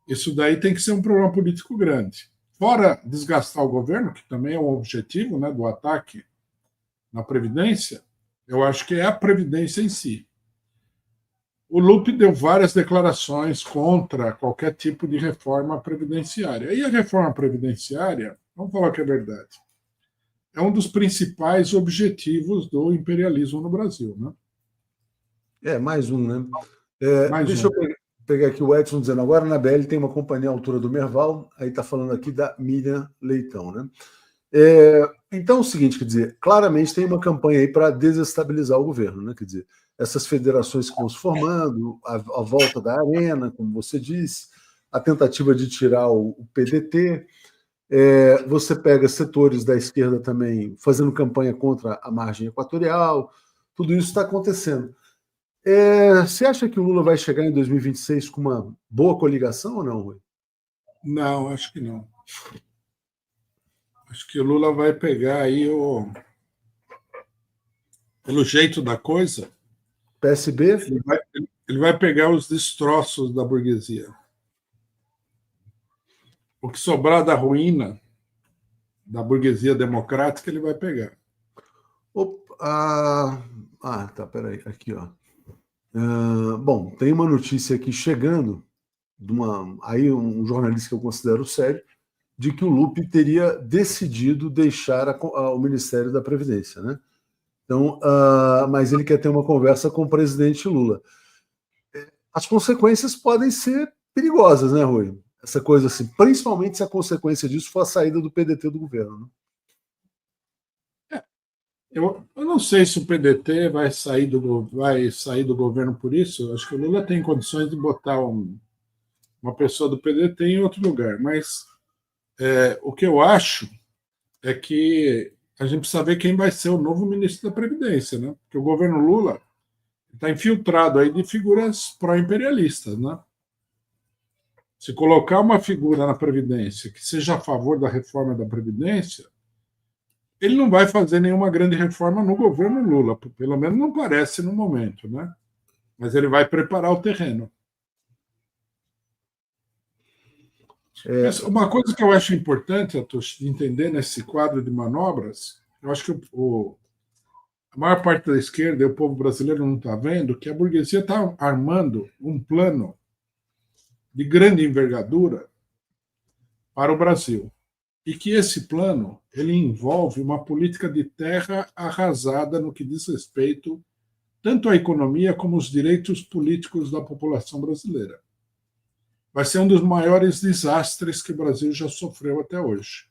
B: isso daí tem que ser um problema político grande. Fora desgastar o governo, que também é um objetivo, né, do ataque na Previdência, eu acho que é a Previdência em si. O Lupe deu várias declarações contra qualquer tipo de reforma previdenciária. E a reforma previdenciária, vamos falar que é verdade, é um dos principais objetivos do imperialismo no Brasil, né?
A: Mais um, né?
B: Mais
A: Deixa
B: um.
A: eu pegar aqui o Edson dizendo, agora na BL tem uma companhia à altura do Merval, aí está falando aqui da Miriam Leitão, né? Então é o seguinte, quer dizer, claramente tem uma campanha aí para desestabilizar o governo, né? Quer dizer, essas federações que vão se formando, a volta da arena, como você disse, a tentativa de tirar o PDT, você pega setores da esquerda também fazendo campanha contra a margem equatorial, tudo isso está acontecendo. Você acha que o Lula vai chegar em 2026 com uma boa coligação ou não, Rui?
B: Não, acho que não. Acho que o Lula vai pegar aí pelo jeito da coisa,
A: PSB?
B: ele vai pegar os destroços da burguesia. O que sobrar da ruína da burguesia democrática, ele vai pegar.
A: Tá, peraí, aqui, ó. Bom, tem uma notícia aqui chegando, aí um jornalista que eu considero sério, de que o Lupe teria decidido deixar o Ministério da Previdência, né? Então, mas ele quer ter uma conversa com o presidente Lula. As consequências podem ser perigosas, né, Rui? Essa coisa assim, principalmente se a consequência disso for a saída do PDT do governo.
B: Né? Eu não sei se o PDT vai sair do governo por isso. Eu acho que o Lula tem condições de botar uma pessoa do PDT em outro lugar. Mas o que eu acho é que a gente precisa ver quem vai ser o novo ministro da Previdência, né? Porque o governo Lula está infiltrado aí de figuras pró-imperialistas, né? Se colocar uma figura na Previdência que seja a favor da reforma da Previdência, ele não vai fazer nenhuma grande reforma no governo Lula, pelo menos não parece no momento, né? Mas ele vai preparar o terreno. Uma coisa que eu acho importante entender nesse quadro de manobras, eu acho que a maior parte da esquerda e o povo brasileiro não está vendo que a burguesia está armando um plano de grande envergadura para o Brasil. E que esse plano ele envolve uma política de terra arrasada no que diz respeito tanto à economia como aos direitos políticos da população brasileira. Vai ser um dos maiores desastres que o Brasil já sofreu até hoje.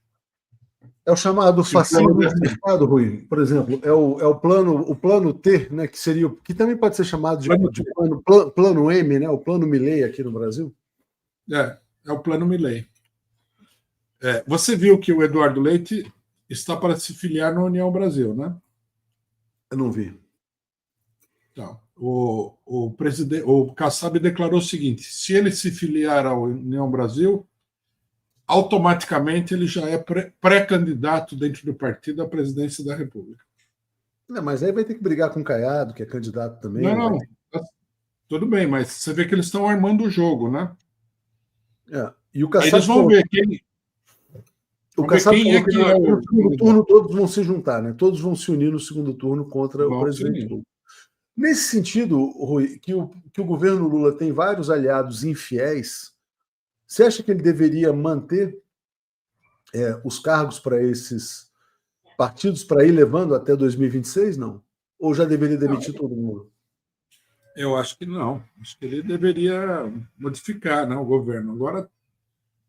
A: É o chamado fascismo de Estado, Rui. Por exemplo, é o plano T, né, que também pode ser chamado de plano M, né, o plano Milei aqui no Brasil.
B: É o plano Milei. Você viu que o Eduardo Leite está para se filiar na União Brasil, né?
A: Eu não vi.
B: Então, o Kassab declarou o seguinte: se ele se filiar à União Brasil, automaticamente ele já é pré-candidato dentro do partido à presidência da República.
A: Não, mas aí vai ter que brigar com o Caiado, que é candidato também.
B: Não. Tudo bem, mas você vê que eles estão armando o jogo, né?
A: E o Kassab
B: aí eles vão ver quem.
A: O Kassab falou que no segundo turno todos vão se juntar, né? Todos vão se unir no segundo turno contra o presidente Lula. Nesse sentido, Rui, que o governo Lula tem vários aliados infiéis, você acha que ele deveria manter os cargos para esses partidos para ir levando até 2026, não? Ou já deveria demitir todo mundo?
B: Eu acho que não. Acho que ele deveria modificar, né, o governo. Agora,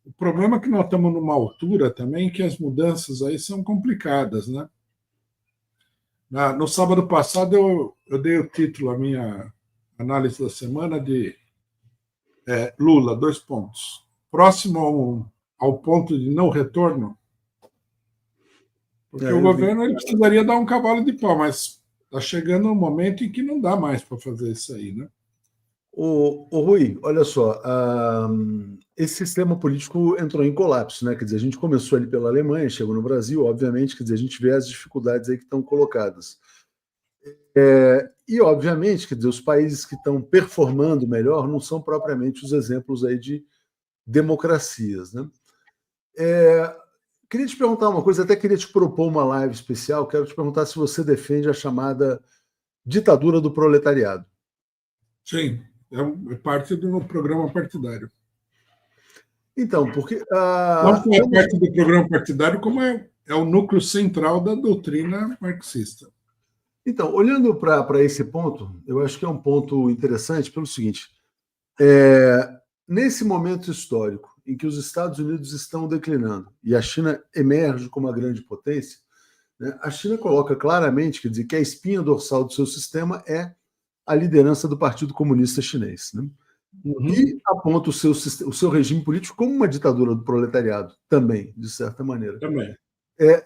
B: o problema é que nós estamos numa altura também que as mudanças aí são complicadas, né? No sábado passado eu dei o título à minha análise da semana de Lula, 2 pontos. Próximo ao ponto de não retorno, porque o governo ele precisaria dar um cavalo de pau, mas está chegando um momento em que não dá mais para fazer isso aí, né?
A: Rui, olha só, esse sistema político entrou em colapso, né? Quer dizer, a gente começou ali pela Alemanha, chegou no Brasil, obviamente, quer dizer, a gente vê as dificuldades aí que estão colocadas. E, obviamente, quer dizer, os países que estão performando melhor não são propriamente os exemplos aí de democracias, né? Queria te perguntar uma coisa, até queria te propor uma live especial. Quero te perguntar se você defende a chamada ditadura do proletariado.
B: Sim, é parte do programa partidário.
A: Então, porque.
B: Não só é parte do programa partidário, como é o núcleo central da doutrina marxista.
A: Então, olhando para esse ponto, eu acho que é um ponto interessante pelo seguinte: nesse momento histórico em que os Estados Unidos estão declinando e a China emerge como uma grande potência, né, a China coloca claramente, quer dizer, que a espinha dorsal do seu sistema é a liderança do Partido Comunista Chinês, né? E aponta o seu regime político como uma ditadura do proletariado, também, de certa maneira.
B: Também.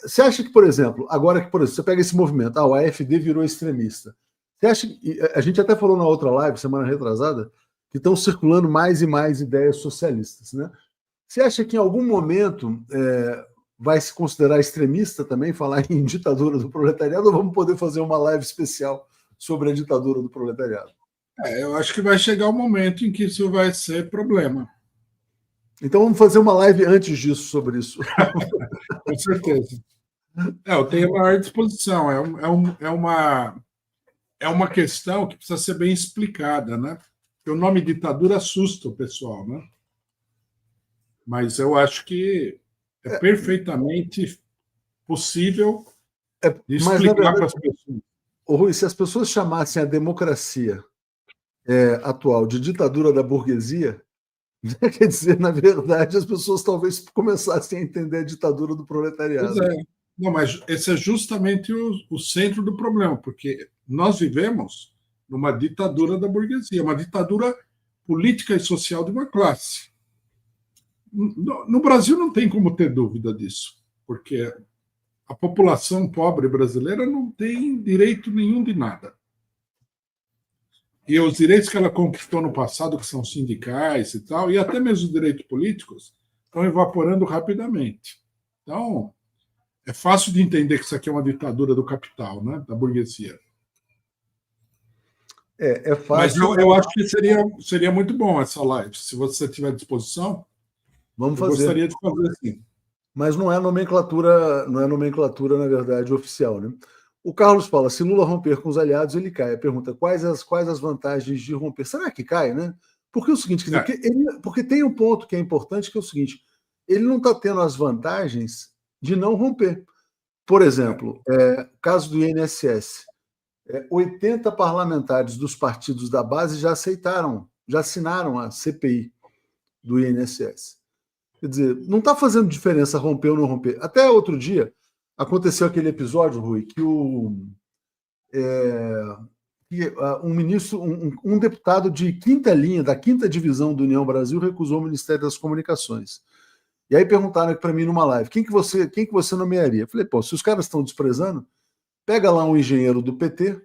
A: Você acha que, por exemplo, agora que, por exemplo, você pega esse movimento, o AfD virou extremista. Você acha que, a gente até falou na outra live, semana retrasada, que estão circulando mais e mais ideias socialistas, né? Você acha que em algum momento vai se considerar extremista também falar em ditadura do proletariado, ou vamos poder fazer uma live especial sobre a ditadura do proletariado?
B: Eu acho que vai chegar o momento em que isso vai ser problema.
A: Então vamos fazer uma live antes disso sobre isso.
B: Com certeza. Eu tenho a maior disposição. É uma questão que precisa ser bem explicada, né? Porque o nome ditadura assusta o pessoal, né? Mas eu acho que é perfeitamente possível de explicar para as pessoas.
A: Rui, se as pessoas chamassem a democracia atual de ditadura da burguesia, quer dizer, na verdade, as pessoas talvez começassem a entender a ditadura do proletariado.
B: Pois é. Não, mas esse é justamente o centro do problema, porque nós vivemos numa ditadura da burguesia, uma ditadura política e social de uma classe. No Brasil não tem como ter dúvida disso, porque a população pobre brasileira não tem direito nenhum de nada. E os direitos que ela conquistou no passado, que são sindicais e tal, e até mesmo os direitos políticos, estão evaporando rapidamente. Então, é fácil de entender que isso aqui é uma ditadura do capital, né, da burguesia.
A: É fácil.
B: Mas eu acho que seria muito bom essa live. Se você tiver disposição,
A: vamos
B: fazer. Gostaria de fazer assim.
A: Mas não é nomenclatura, na verdade, oficial, né? O Carlos fala, se Lula romper com os aliados, ele cai. Pergunta, quais as vantagens de romper? Será que cai, né? Porque é o seguinte, porque tem um ponto que é importante, que é o seguinte, ele não está tendo as vantagens de não romper. Por exemplo, caso do INSS, 80 parlamentares dos partidos da base já assinaram a CPI do INSS. Quer dizer, não está fazendo diferença romper ou não romper. Até outro dia aconteceu aquele episódio, Rui, que um ministro, um deputado de quinta linha, da quinta divisão do União Brasil, recusou o Ministério das Comunicações. E aí perguntaram para mim numa live, quem que você nomearia? Eu falei, se os caras estão desprezando, pega lá um engenheiro do PT,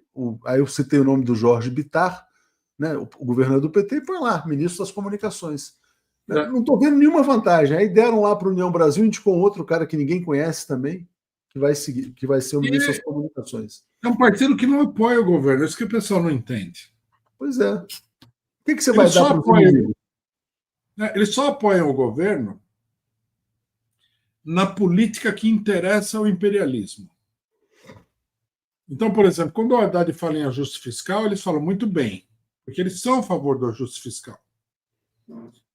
A: aí eu citei o nome do Jorge Bittar, né, o governador do PT, e põe lá, ministro das Comunicações. Não estou vendo nenhuma vantagem. Aí deram lá para o União Brasil, indicou um outro cara que ninguém conhece também, que vai ser o ministro das Comunicações.
B: É um partido que não apoia o governo, isso que o pessoal não entende.
A: Pois é. O que você vai dar para o inimigo?
B: Eles só apoiam o governo na política que interessa ao imperialismo. Então, por exemplo, quando o Haddad fala em ajuste fiscal, eles falam muito bem, porque eles são a favor do ajuste fiscal.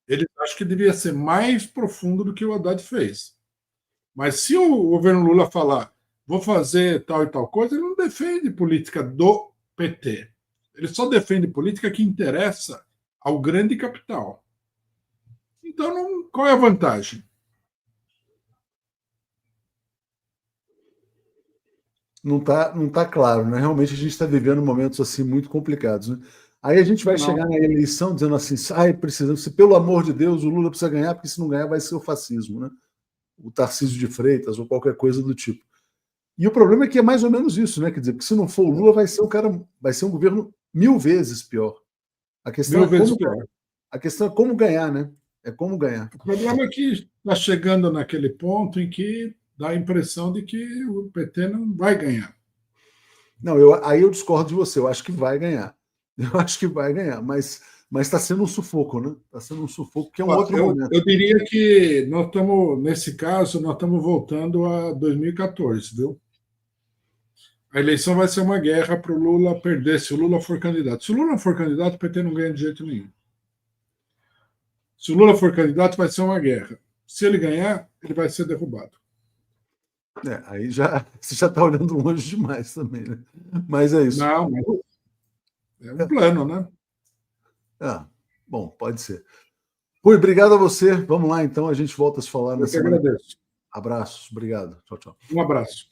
B: Eles acham que devia ser mais profundo do que o Haddad fez. Mas se o governo Lula falar, vou fazer tal e tal coisa, ele não defende política do PT. Ele só defende política que interessa ao grande capital. Então, qual é a vantagem?
A: Não tá claro, né? Realmente a gente está vivendo momentos assim muito complicados, né? Aí a gente vai chegar na eleição dizendo assim, precisamos, pelo amor de Deus, o Lula precisa ganhar, porque se não ganhar vai ser o fascismo, né? O Tarcísio de Freitas ou qualquer coisa do tipo. E o problema é que é mais ou menos isso, né? Quer dizer, porque se não for o Lula, vai ser um governo 1000 vezes pior. A questão é como ganhar, né? É como ganhar.
B: O problema é que está chegando naquele ponto em que dá a impressão de que o PT não vai ganhar.
A: Não, aí eu discordo de você, eu acho que vai ganhar. Eu acho que vai ganhar, mas está sendo um sufoco, né? Está sendo um sufoco, que é um outro momento.
B: Eu diria que nós estamos, nesse caso, nós estamos voltando a 2014, viu? A eleição vai ser uma guerra para o Lula perder, se o Lula for candidato. Se o Lula for candidato, o PT não ganha de jeito nenhum. Se o Lula for candidato, vai ser uma guerra. Se ele ganhar, ele vai ser derrubado.
A: Aí você já está olhando longe demais também, né? Mas é isso.
B: Não, mas é um plano, né?
A: Bom, pode ser. Rui, obrigado a você. Vamos lá, então. A gente volta a se falar
B: Eu
A: na
B: que
A: semana.
B: agradeço.
A: Abraços. Obrigado. Tchau, tchau.
B: Um abraço.